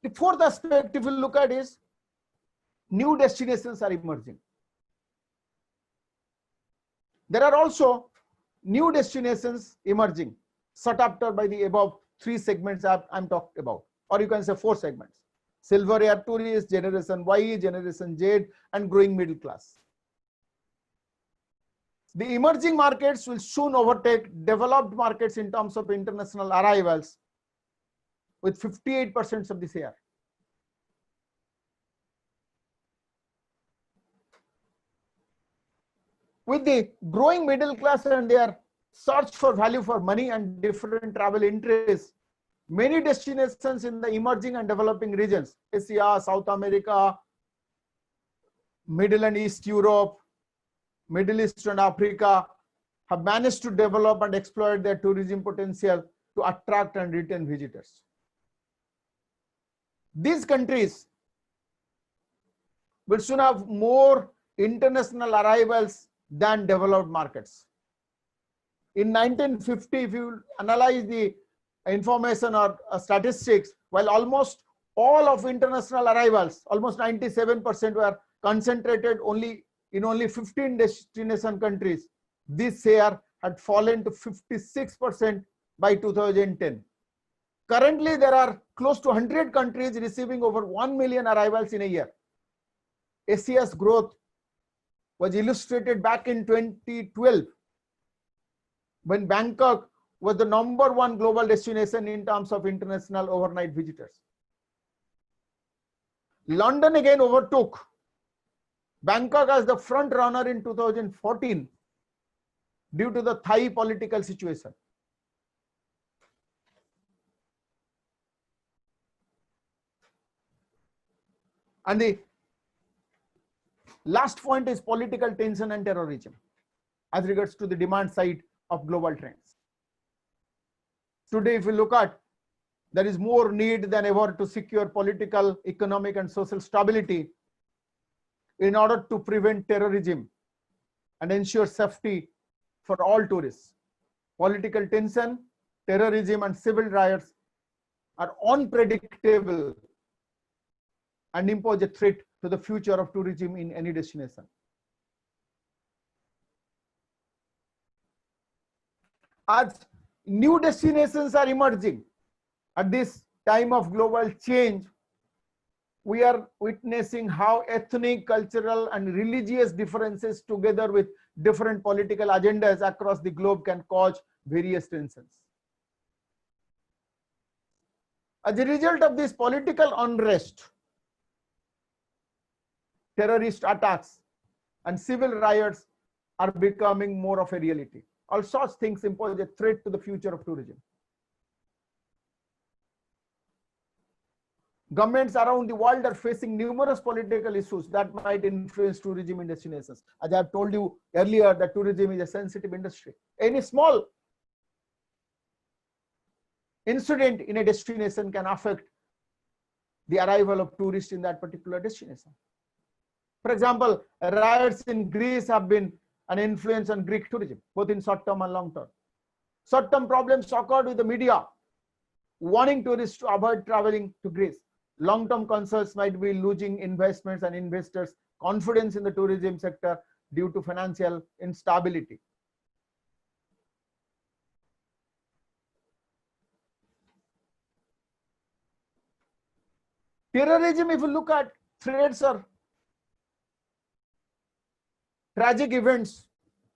The fourth aspect, if you look at, is new destinations are emerging. There are also new destinations emerging, sought after by the above three segments I'm talked about, or you can say four segments: silver air tourists, generation Y, generation Z, and growing middle class. The emerging markets will soon overtake developed markets in terms of international arrivals, with 58% of the share. With the growing middle class and their search for value for money and different travel interests, many destinations in the emerging and developing regions, Asia, South America, Middle and East Europe, Middle East and Africa, have managed to develop and exploit their tourism potential to attract and retain visitors. These countries will soon have more international arrivals than developed markets. In 1950, if you analyze the information or statistics, while almost all of international arrivals, almost 97%, were concentrated in only 15 destination countries, this share had fallen to 56% by 2010. Currently, there are close to 100 countries receiving over 1 million arrivals in a year. Asia's growth was illustrated back in 2012, when Bangkok was the #1 global destination in terms of international overnight visitors. London again overtook Bangkok as the front runner in 2014 due to the Thai political situation. And the last point is political tension and terrorism as regards to the demand side of global trends. Today, if you look at, there is more need than ever to secure political, economic, and social stability in order to prevent terrorism and ensure safety for all tourists. Political tension, terrorism, and civil riots are unpredictable and impose a threat to the future of tourism in any destination. As new destinations are emerging at this time of global change, we are witnessing how ethnic, cultural, and religious differences, together with different political agendas across the globe, can cause various tensions. As a result of this political unrest, terrorist attacks and civil riots are becoming more of a reality. All such things impose a threat to the future of tourism. Governments around the world are facing numerous political issues that might influence tourism in destinations. As I have told you earlier, that tourism is a sensitive industry. Any small incident in a destination can affect the arrival of tourists in that particular destination. For example, riots in Greece have been an influence on Greek tourism, both in short term and long term. Short term problems occurred with the media warning tourists to avoid traveling to Greece. Long term concerns might be losing investments and investors' confidence in the tourism sector due to financial instability. Terrorism, if you look at, threats or tragic events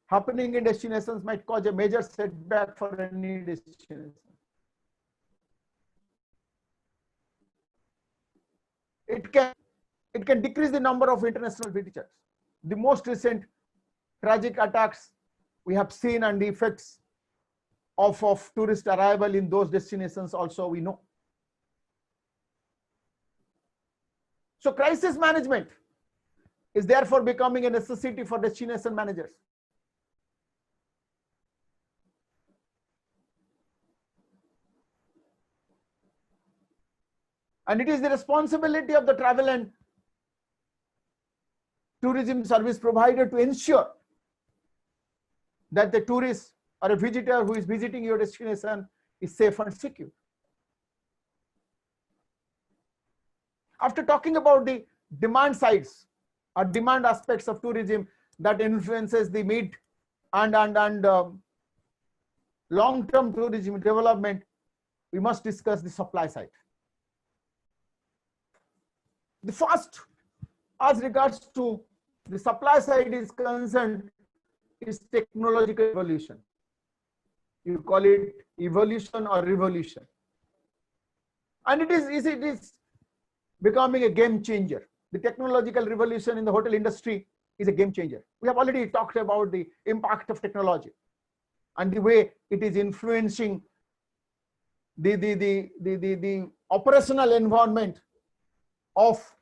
happening in destinations might cause a major setback for any destination. It can decrease the number of international visitors. The most recent tragic attacks we have seen and the effects of tourist arrival in those destinations also we know. So crisis management is therefore becoming a necessity for destination managers. And it is the responsibility of the travel and tourism service provider to ensure that the tourist or a visitor who is visiting your destination is safe and secure. After talking about the demand sides or demand aspects of tourism that influences the mid and long-term tourism development, we must discuss the supply side. The first, as regards to the supply side is concerned, is technological evolution. You call it evolution or revolution. And it is becoming a game changer. The technological revolution in the hotel industry is a game changer. We have already talked about the impact of technology and the way it is influencing the operational environment of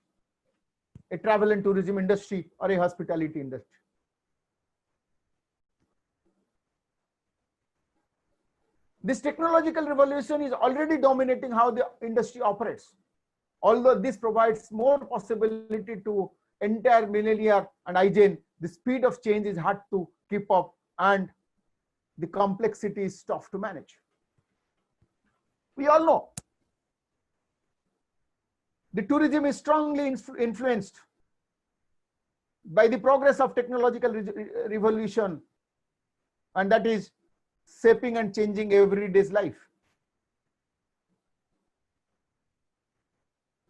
a travel and tourism industry or a hospitality industry. This technological revolution is already dominating how the industry operates. Although this provides more possibility to entire millennia and hygiene, the speed of change is hard to keep up and the complexity is tough to manage. We all know the tourism is strongly influenced by the progress of technological revolution, and that is shaping and changing everyday's life.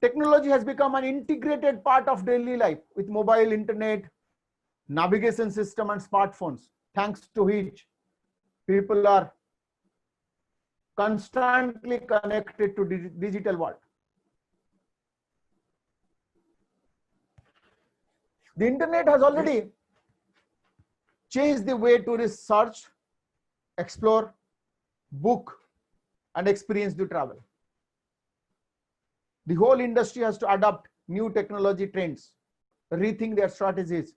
Technology has become an integrated part of daily life with mobile, internet, navigation system and smartphones, thanks to which people are constantly connected to the digital world. The internet has already changed the way tourists search, explore, book, and experience the travel. The whole industry has to adopt new technology trends, rethink their strategies,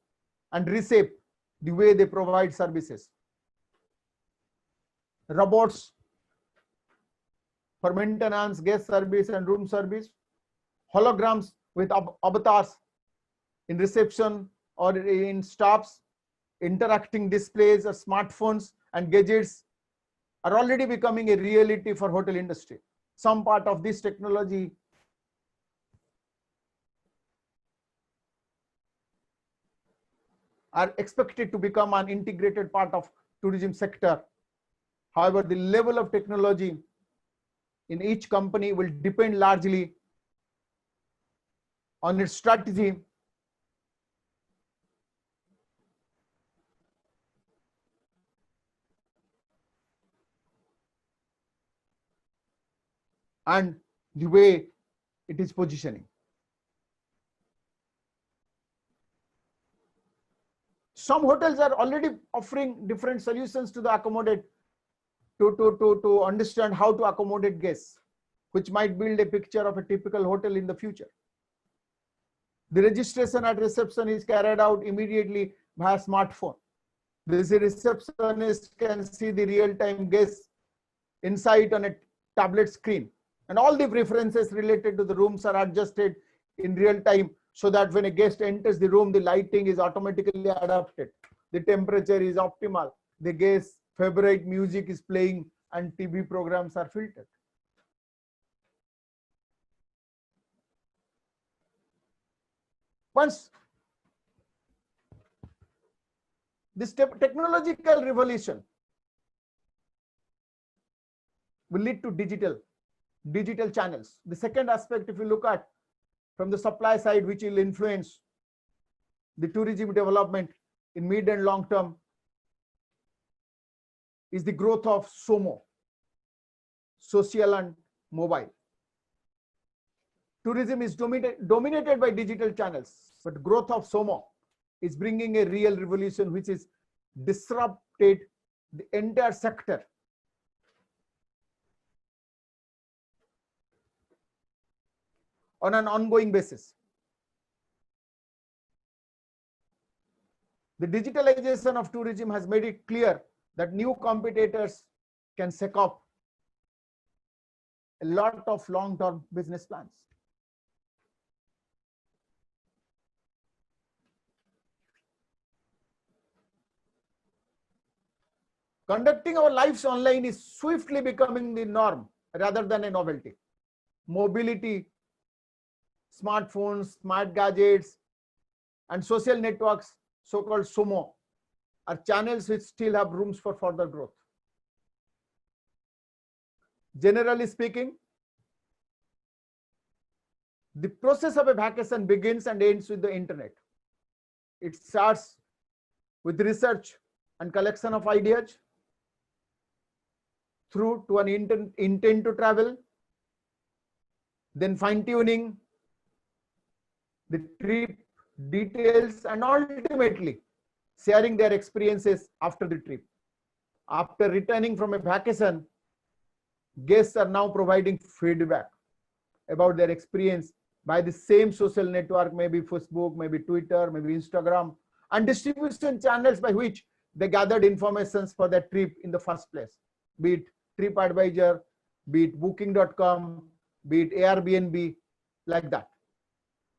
and reshape the way they provide services. Robots for maintenance, guest service, and room service, holograms with avatars in reception or in stops, interacting displays or smartphones and gadgets are already becoming a reality for hotel industry. Some part of this technology are expected to become an integrated part of tourism sector. However, the level of technology in each company will depend largely on its strategy and the way it is positioning. Some hotels are already offering different solutions to the accommodate to understand how to accommodate guests, which might build a picture of a typical hotel in the future. The registration at reception is carried out immediately via smartphone. The receptionist can see the real-time guest insight on a tablet screen, and all the preferences related to the rooms are adjusted in real time, so that when a guest enters the room, the lighting is automatically adapted, the temperature is optimal, the guest's favorite music is playing, and TV programs are filtered. Once this technological revolution will lead to digital channels. The second aspect, if you look at from the supply side, which will influence the tourism development in mid and long term, is the growth of SOMO, social and mobile. Tourism is dominated by digital channels, but growth of SOMO is bringing a real revolution which is disrupted the entire sector on an ongoing basis. The digitalization of tourism has made it clear that new competitors can set up a lot of long-term business plans. Conducting our lives online is swiftly becoming the norm rather than a novelty. Mobility, smartphones, smart gadgets, and social networks, so-called SOMO, are channels which still have rooms for further growth. Generally speaking, the process of a vacation begins and ends with the internet. It starts with research and collection of ideas, through to an intent to travel, then fine-tuning the trip details, and ultimately sharing their experiences after the trip. After returning from a vacation, guests are now providing feedback about their experience by the same social network, maybe Facebook, maybe Twitter, maybe Instagram, and distribution channels by which they gathered information for their trip in the first place, be it TripAdvisor, be it Booking.com, be it Airbnb, like that.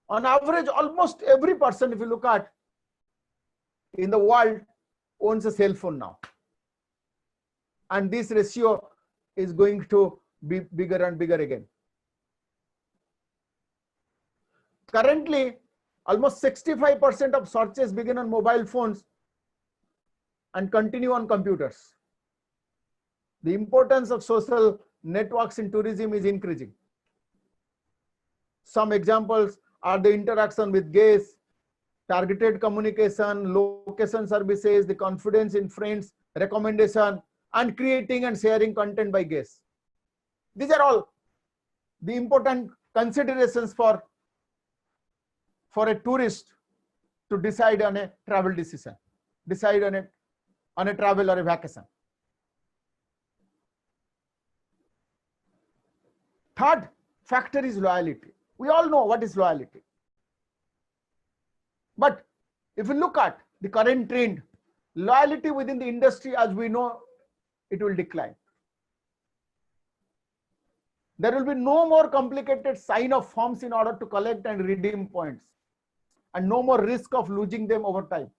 On average, almost every person, if you look at in the world, owns a cell phone now. And this ratio is going to be bigger and bigger again. Currently, almost 65% of searches begin on mobile phones and continue on computers. The importance of social networks in tourism is increasing. Some examples are the interaction with guests, targeted communication, location services, the confidence in friends, recommendation, and creating and sharing content by guests. These are all the important considerations for a tourist to decide on a travel decision, decide on a travel or a vacation. Third factor is loyalty. We all know what is loyalty. But if you look at the current trend, loyalty within the industry, as we know, it will decline. There will be no more complicated sign-off forms in order to collect and redeem points, and no more risk of losing them over time.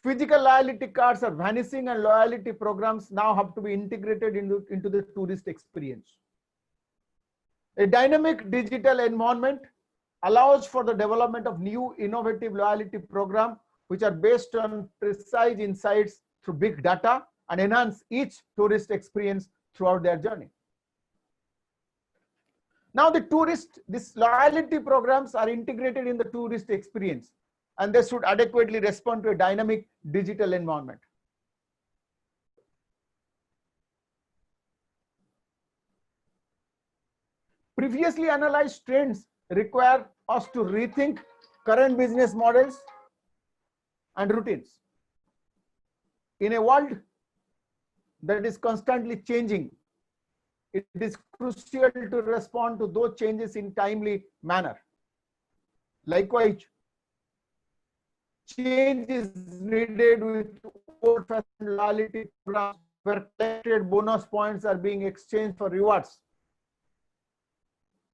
Physical loyalty cards are vanishing, and loyalty programs now have to be integrated into the tourist experience. A dynamic digital environment allows for the development of new innovative loyalty programs which are based on precise insights through big data and enhance each tourist experience throughout their journey. Now these loyalty programs are integrated in the tourist experience, and they should adequately respond to a dynamic digital environment. Previously analyzed trends require us to rethink current business models and routines. In a world that is constantly changing, it is crucial to respond to those changes in timely manner. Likewise, change is needed with old-fashioned loyalty programs where collected bonus points are being exchanged for rewards.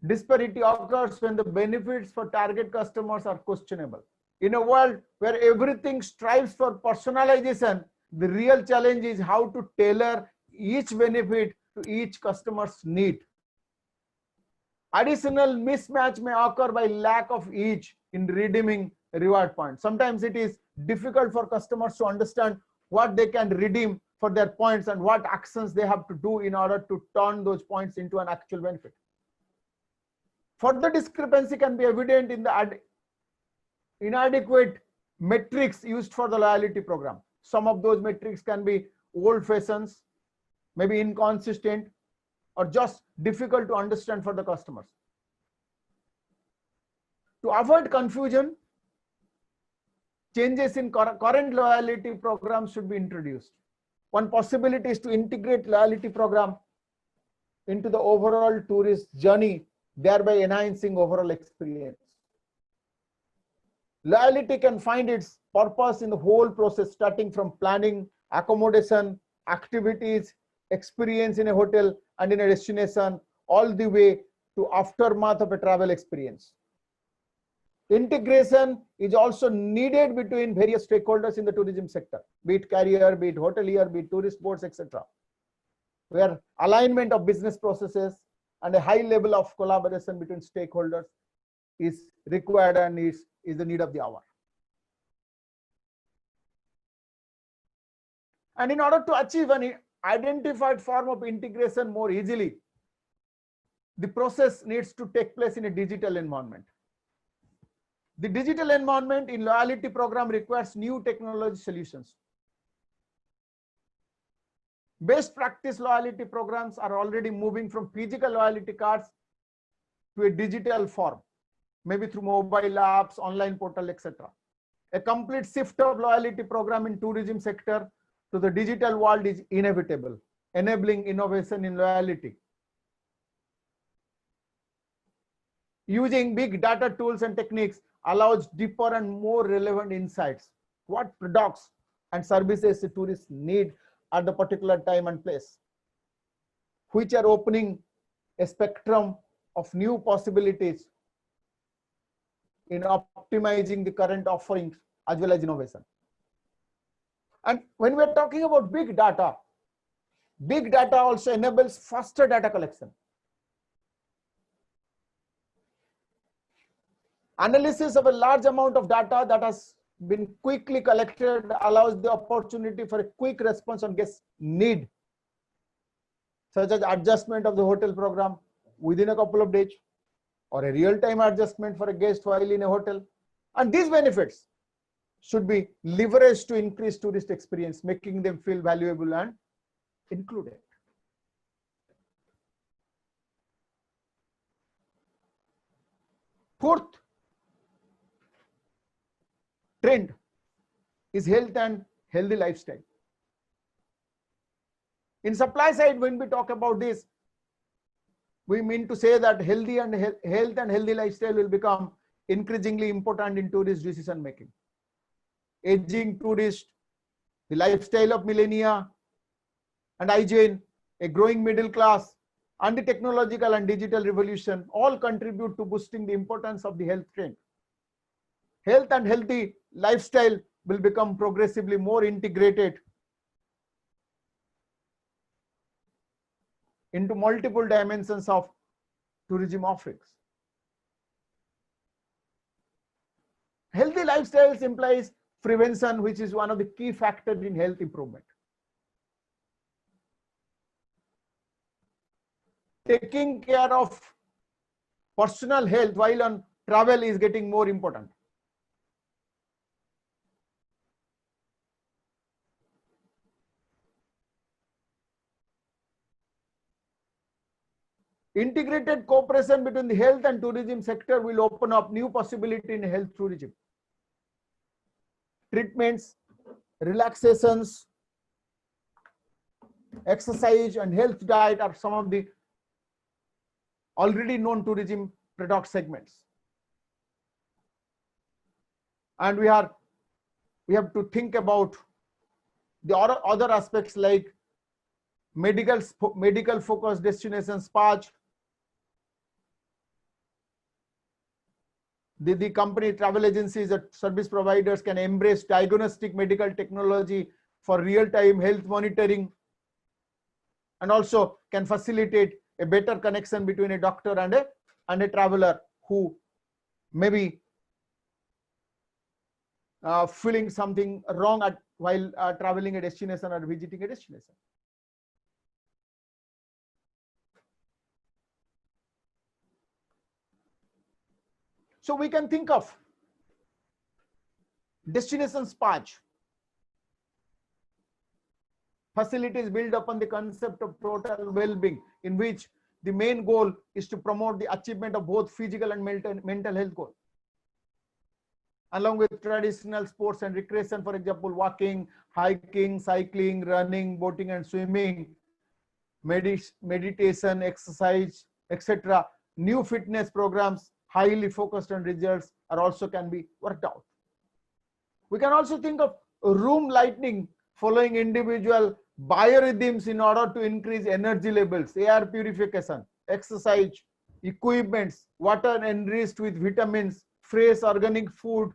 Disparity occurs when the benefits for target customers are questionable. In a world where everything strives for personalization, the real challenge is how to tailor each benefit to each customer's need. Additional mismatch may occur by lack of each in redeeming reward points. Sometimes it is difficult for customers to understand what they can redeem for their points and what actions they have to do in order to turn those points into an actual benefit. Further discrepancy can be evident in the inadequate metrics used for the loyalty program. Some of those metrics can be old-fashioned, maybe inconsistent, or just difficult to understand for the customers. To avoid confusion, changes in current loyalty programs should be introduced. One possibility is to integrate loyalty program into the overall tourist journey thereby enhancing overall experience. Loyalty can find its purpose in the whole process, starting from planning, accommodation, activities, experience in a hotel and in a destination, all the way to aftermath of a travel experience. Integration is also needed between various stakeholders in the tourism sector, be it carrier, be it hotelier, be it tourist boards, etc., where alignment of business processes and a high level of collaboration between stakeholders is required and is the need of the hour. And in order to achieve an identified form of integration more easily, the process needs to take place in a digital environment. The digital environment in loyalty program requires new technology solutions. Best practice loyalty programs are already moving from physical loyalty cards to a digital form, maybe through mobile apps, online portal, etc. A complete shift of loyalty program in tourism sector to the digital world is inevitable, enabling innovation in loyalty. Using big data tools and techniques allows deeper and more relevant insights. What products and services the tourists need at the particular time and place, which are opening a spectrum of new possibilities in optimizing the current offerings as well as innovation. And when we're talking about big data also enables faster data collection. Analysis of a large amount of data that has been quickly collected allows the opportunity for a quick response on guest need, such as adjustment of the hotel program within a couple of days, or a real-time adjustment for a guest while in a hotel. And these benefits should be leveraged to increase tourist experience, making them feel valuable and included. Fourth trend is health and healthy lifestyle. In supply side, when we talk about this, we mean to say that health and healthy lifestyle will become increasingly important in tourist decision making. Aging tourist, the lifestyle of millennia and hygiene, a growing middle class, and the technological and digital revolution all contribute to boosting the importance of the health trend. Health and healthy lifestyle will become progressively more integrated into multiple dimensions of tourism offerings. Healthy lifestyles implies prevention, which is one of the key factors in health improvement. Taking care of personal health while on travel is getting more important. Integrated cooperation between the health and tourism sector will open up new possibility in health tourism. Treatments, relaxations, exercise and health diet are some of the already known tourism product segments. And we have to think about the other aspects like medical focused destinations, spas. The company travel agencies and service providers can embrace diagnostic medical technology for real-time health monitoring, and also can facilitate a better connection between a doctor and a traveler who may be feeling something wrong while traveling a destination or visiting a destination. So we can think of destination spas, facilities built upon the concept of total well-being, in which the main goal is to promote the achievement of both physical and mental health goals, along with traditional sports and recreation, for example, walking, hiking, cycling, running, boating and swimming, meditation, exercise, etc. new fitness programs, highly focused on results, are also can be worked out. We can also think of room lighting following individual biorhythms in order to increase energy levels, air purification, exercise, equipments, water enriched with vitamins, fresh organic food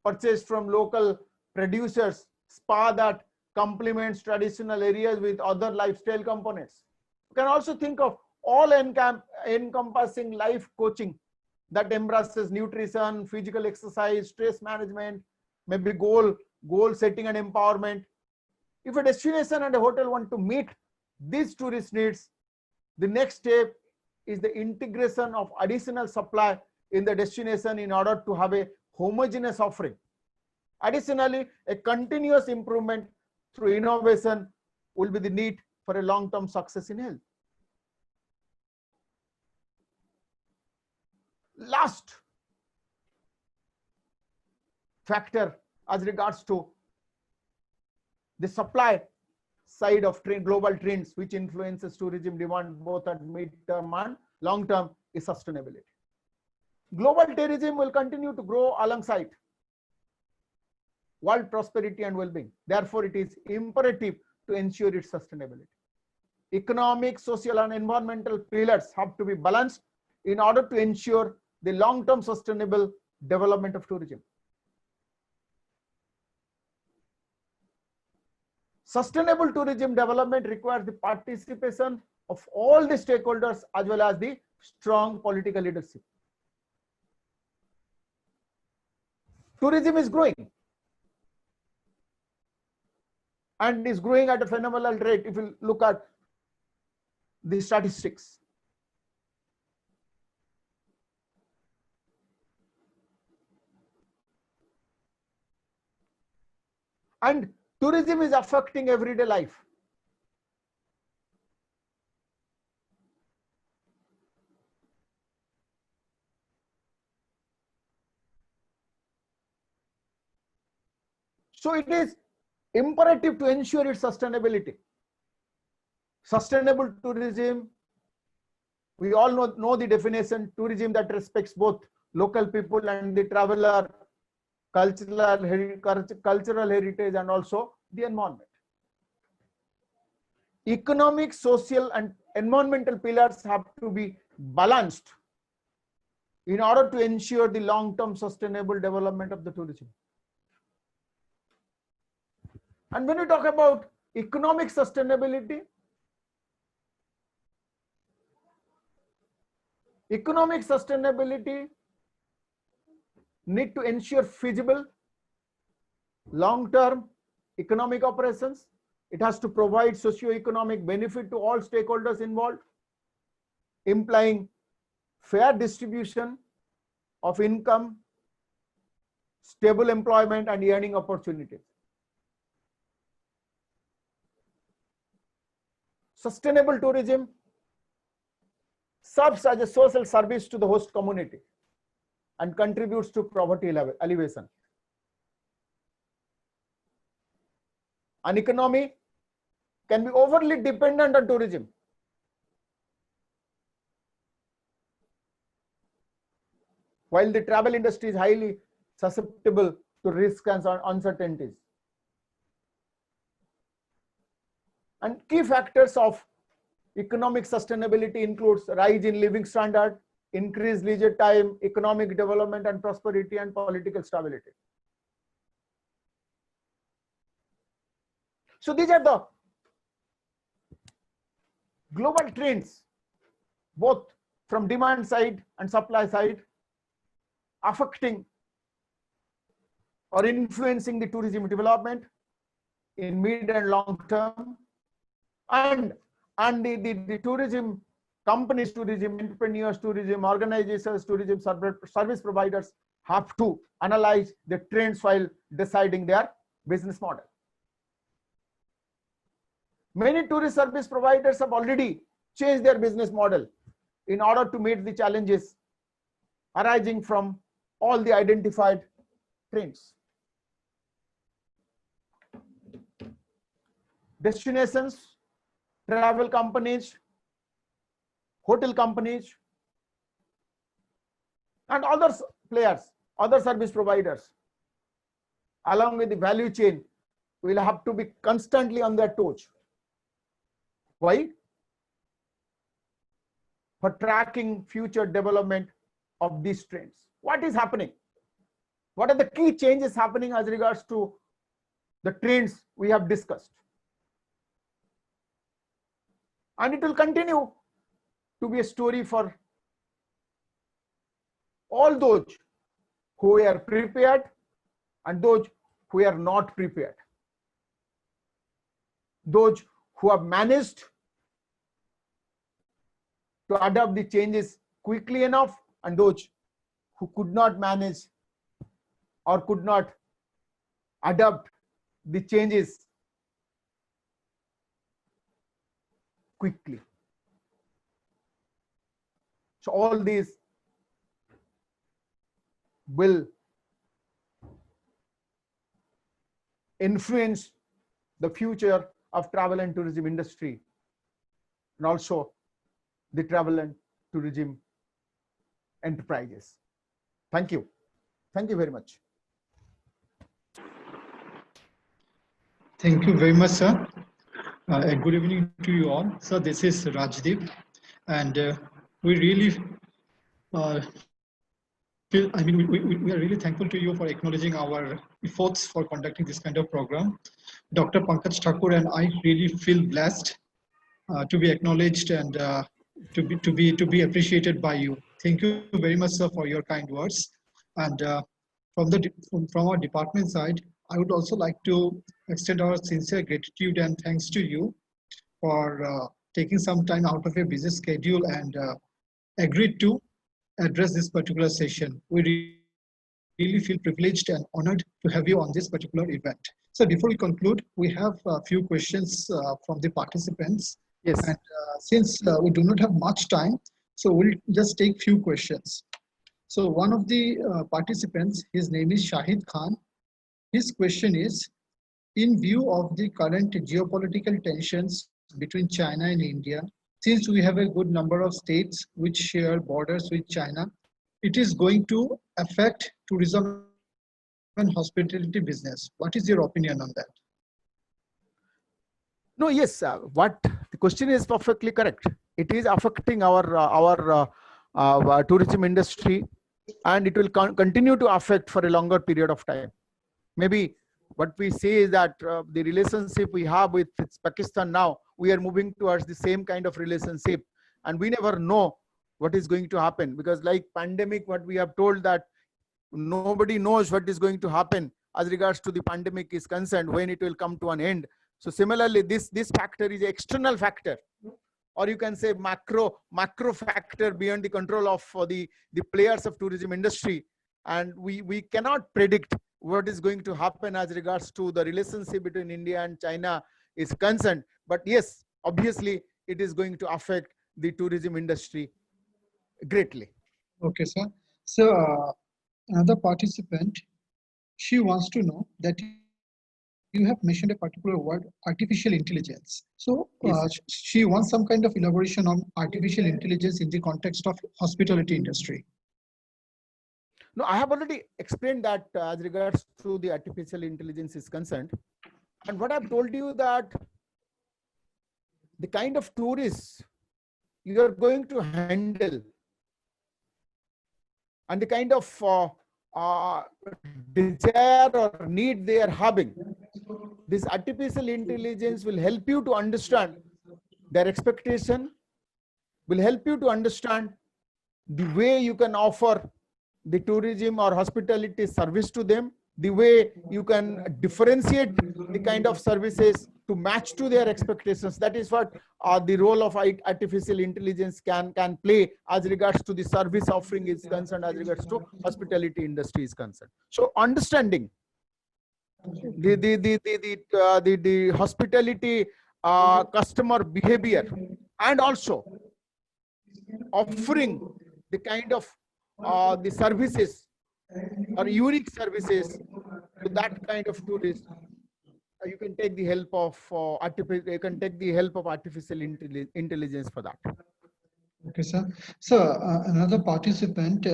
purchased from local producers, spa that complements traditional areas with other lifestyle components. You can also think of all encompassing life coaching that embraces nutrition, physical exercise, stress management, maybe goal setting and empowerment. If a destination and a hotel want to meet these tourist needs, the next step is the integration of additional supply in the destination in order to have a homogeneous offering. Additionally, a continuous improvement through innovation will be the need for a long-term success in health. Last factor as regards to the supply side of global trends which influences tourism demand both at mid-term and long-term is sustainability. Global tourism will continue to grow alongside world prosperity and well-being. Therefore, it is imperative to ensure its sustainability. Economic, social, and environmental pillars have to be balanced in order to ensure the long-term sustainable development of tourism. Sustainable tourism development requires the participation of all the stakeholders as well as the strong political leadership. Tourism is growing and is growing at a phenomenal rate if you look at the statistics. And tourism is affecting everyday life. So it is imperative to ensure its sustainability. Sustainable tourism, we all know the definition: tourism that respects both local people and the traveler, cultural heritage, and also the environment. Economic, social, and environmental pillars have to be balanced in order to ensure the long-term sustainable development of the tourism. And when we talk about economic sustainability, need to ensure feasible long-term economic operations. It has to provide socio-economic benefit to all stakeholders involved, implying fair distribution of income, stable employment, and earning opportunities. Sustainable tourism serves as a social service to the host community and contributes to poverty alleviation. An economy can be overly dependent on tourism. While the travel industry is highly susceptible to risks and uncertainties. And key factors of economic sustainability includes rise in living standard, increased leisure time, economic development and prosperity, and political stability. So these are the global trends, both from demand side and supply side, affecting or influencing the tourism development in mid and long term. And the tourism companies, tourism entrepreneurs, tourism organizations, tourism service providers have to analyze the trends while deciding their business model. Many tourist service providers have already changed their business model in order to meet the challenges arising from all the identified trends. Destinations, travel companies, hotel companies and other players, other service providers, along with the value chain, will have to be constantly on their toes. Why? For tracking future development of these trends. What is happening? What are the key changes happening as regards to the trends we have discussed? And it will continue to be a story for all those who are prepared and those who are not prepared. Those who have managed to adapt the changes quickly enough, and those who could not manage or could not adapt the changes quickly. So all these will influence the future of travel and tourism industry, and also the travel and tourism enterprises. Thank you. Thank you very much. Thank you very much, sir. Good evening to you all. So this is Rajdeep, and we really feel, I mean, we are really thankful to you for acknowledging our efforts for conducting this kind of program. Dr. Pankaj Thakur and I really feel blessed to be acknowledged and to be appreciated by you. Thank you very much, sir, for your kind words. And from our department side, I would also like to extend our sincere gratitude and thanks to you for taking some time out of your busy schedule and agreed to address this particular session. We really feel privileged and honored to have you on this particular event. So before we conclude, we have a few questions from the participants. Yes. And since we do not have much time, so we'll just take few questions. So one of the participants, his name is Shahid Khan. His question is, in view of the current geopolitical tensions between China and India, since we have a good number of states which share borders with China, it is going to affect tourism and hospitality business. What is your opinion on that? No, yes, what the question is perfectly correct. It is affecting our tourism industry, and it will continue to affect for a longer period of time. Maybe what we say is that the relationship we have with Pakistan now, we are moving towards the same kind of relationship, and we never know what is going to happen, because like pandemic, what we have told that nobody knows what is going to happen as regards to the pandemic is concerned, when it will come to an end. So similarly, this factor is an external factor, or you can say macro factor beyond the control of the players of tourism industry, and we cannot predict what is going to happen as regards to the relationship between India and China is concerned. But yes, obviously it is going to affect the tourism industry greatly. Okay, sir. So another participant, she wants to know that you have mentioned a particular word, artificial intelligence. So Yes. she wants some kind of elaboration on artificial intelligence in the context of hospitality industry. No, I have already explained that as regards to the artificial intelligence is concerned. And what I've told you that the kind of tourists you are going to handle and the kind of desire or need they are having, this artificial intelligence will help you to understand their expectation, will help you to understand the way you can offer the tourism or hospitality service to them, the way you can differentiate the kind of services to match to their expectations. That is what the role of artificial intelligence can play as regards to the service offering is concerned, as regards to hospitality industry is concerned. So understanding the hospitality customer behavior, and also offering the kind of the services or unique services to that kind of tourist, you can take the help of artificial intelligence for that. Okay, sir. So another participant,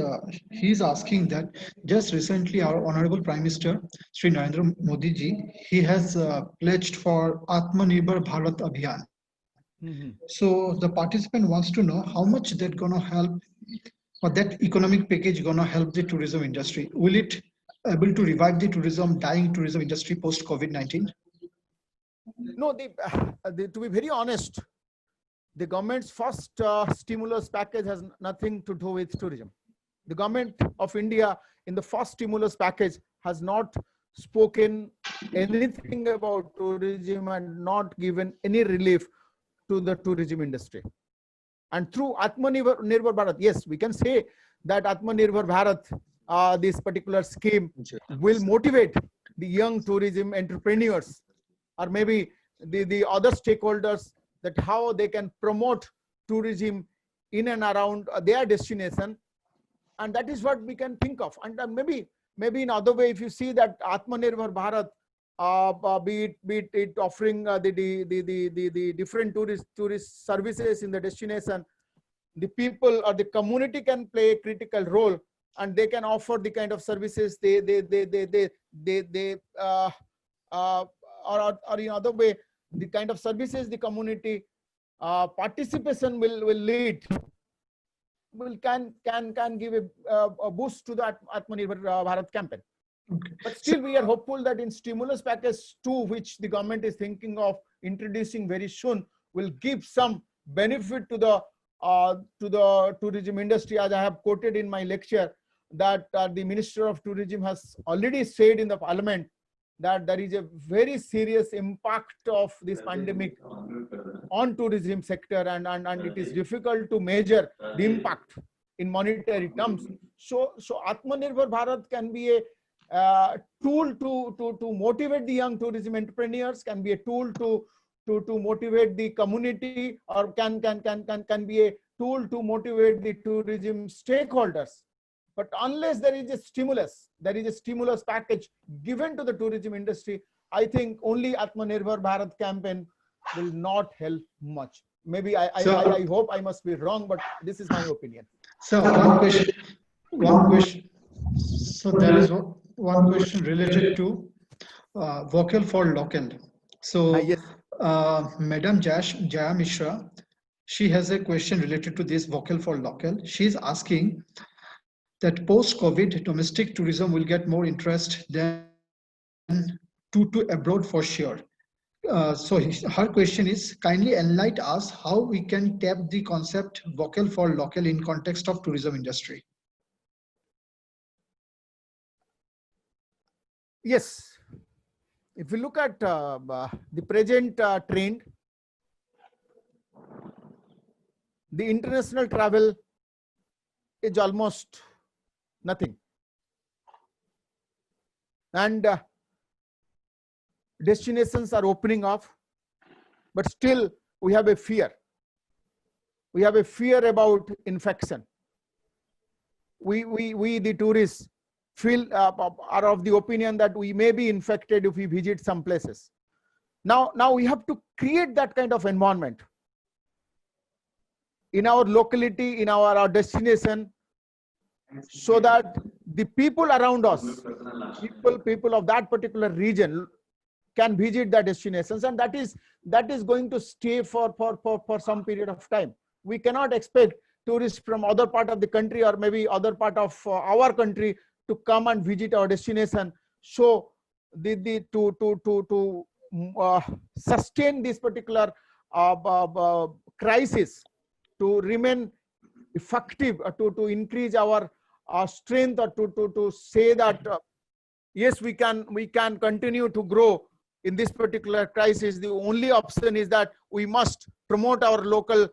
he's asking that just recently our Honorable Prime Minister, Sri Narendra Modi ji, he has pledged for Atmanirbhar Bharat Abhiyan. So the participant wants to know how much that gonna help, or that economic package gonna help the tourism industry. Will it able to revive the dying tourism industry post COVID-19? No, to be very honest, the government's first stimulus package has nothing to do with tourism. The government of India in the first stimulus package has not spoken anything about tourism and not given any relief to the tourism industry. And through Atmanirbhar Bharat, yes, we can say that Atmanirbhar Bharat, this particular scheme will motivate the young tourism entrepreneurs or maybe the other stakeholders that how they can promote tourism in and around their destination. And that is what we can think of. And maybe in other way, if you see that Atmanirbhar Bharat, be it offering the different tourist services in the destination, the people or the community can play a critical role, and they can offer the kind of services or in other way, the kind of services the community participation will lead, can give a boost to the Atmanirbhar Bharat campaign. Okay. But still, we are hopeful that in stimulus package 2, which the government is thinking of introducing very soon, will give some benefit to the tourism industry. As I have quoted in my lecture, that the Minister of Tourism has already said in the Parliament that there is a very serious impact of this pandemic on tourism sector, and it is difficult to measure the impact in monetary terms. So Atmanirbhar Bharat can be a tool to motivate the young tourism entrepreneurs, can be a tool to motivate the community, or can be a tool to motivate the tourism stakeholders. But unless there is a stimulus package given to the tourism industry, I think only Atmanirbhar Bharat campaign will not help much. Maybe I hope I must be wrong, but this is my opinion. So one question. So there is one question related to vocal for local. So Yes. Madam Jaya Mishra, she has a question related to this vocal for local. She's asking that post-COVID domestic tourism will get more interest than to abroad for sure. So her question is, kindly enlighten us how we can tap the concept vocal for local in context of tourism industry. Yes. If we look at the present trend, the international travel is almost nothing. And destinations are opening up, but still we have a fear. We have a fear about infection. We the tourists feel are of the opinion that we may be infected if we visit some places. Now we have to create that kind of environment in our locality, in our destination, so that the people around us, people of that particular region, can visit the destinations, and that is going to stay for some period of time. We cannot expect tourists from other part of the country or maybe other part of our country to come and visit our destination. So to sustain this particular crisis, to remain effective, to increase our strength, or to say that yes, we can continue to grow in this particular crisis, the only option is that we must promote our local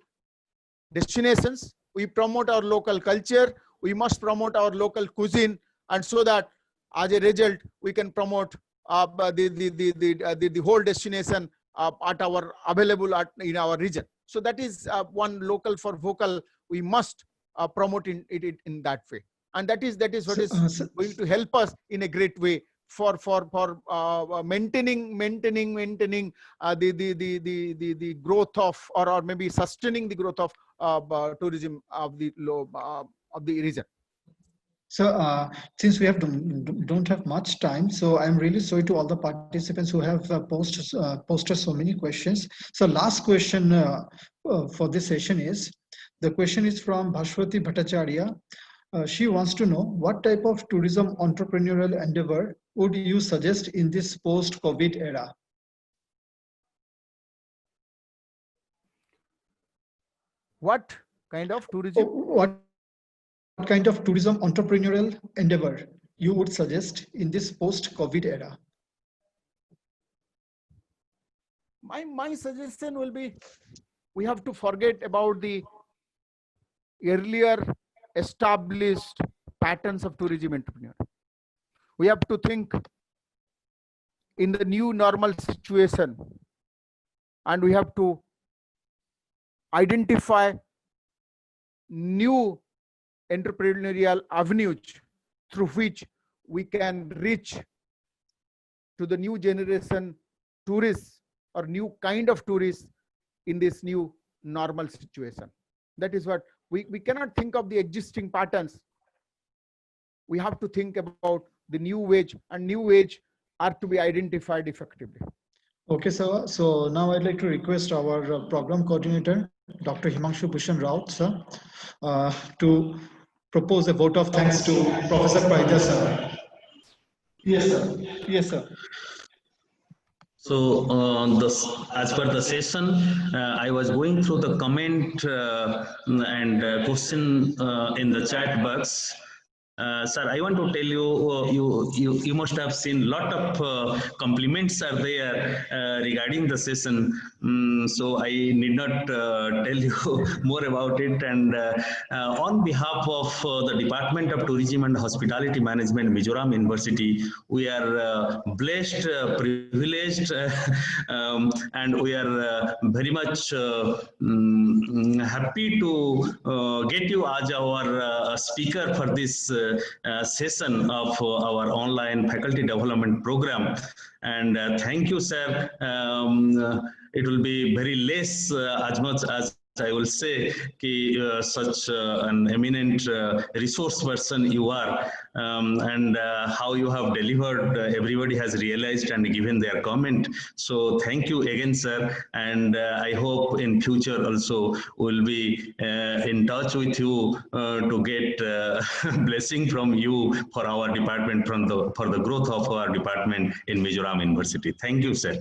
destinations, we promote our local culture, we must promote our local cuisine, and so that as a result we can promote the whole destination at our available in our region. So that is one local for vocal. We must promote it in that way, and that is what is going to help us in a great way maintaining the growth of, or maybe sustaining the growth of tourism of the region. So since we don't have much time, so I'm really sorry to all the participants who have posted so many questions. So last question for this session is, the question is from Bhashwati Bhattacharya. She wants to know, what type of tourism entrepreneurial endeavor would you suggest in this post-COVID era? What kind of tourism? What kind of tourism entrepreneurial endeavor you would suggest in this post-COVID era? My suggestion will be, we have to forget about the earlier established patterns of tourism entrepreneur. We have to think in the new normal situation, and we have to identify new entrepreneurial avenues through which we can reach to the new generation tourists or new kind of tourists in this new normal situation. That is what we cannot think of the existing patterns. We have to think about the new age, and new age are to be identified effectively. Okay, sir. So now I'd like to request our program coordinator, Dr. Himanshu Bhushan Raut, sir, to propose a vote of thanks to Professor Parida, sir. Yes, sir. Yes, sir. So as per the session, I was going through the comment and question in the chat box. Sir, I want to tell you, you must have seen lot of compliments are there regarding the session. So I need not tell you more about it. And on behalf of the Department of Tourism and Hospitality Management, Mizoram University, we are blessed, privileged, and we are very much happy to get you as our speaker for this session of our online faculty development program. And thank you, sir. It will be very less as much as I will say such an eminent resource person you are, and how you have delivered, everybody has realized and given their comment. So thank you again, sir, and I hope in future also we'll be in touch with you to get blessing from you for our department, for the growth of our department in Mizoram University. Thank you, sir.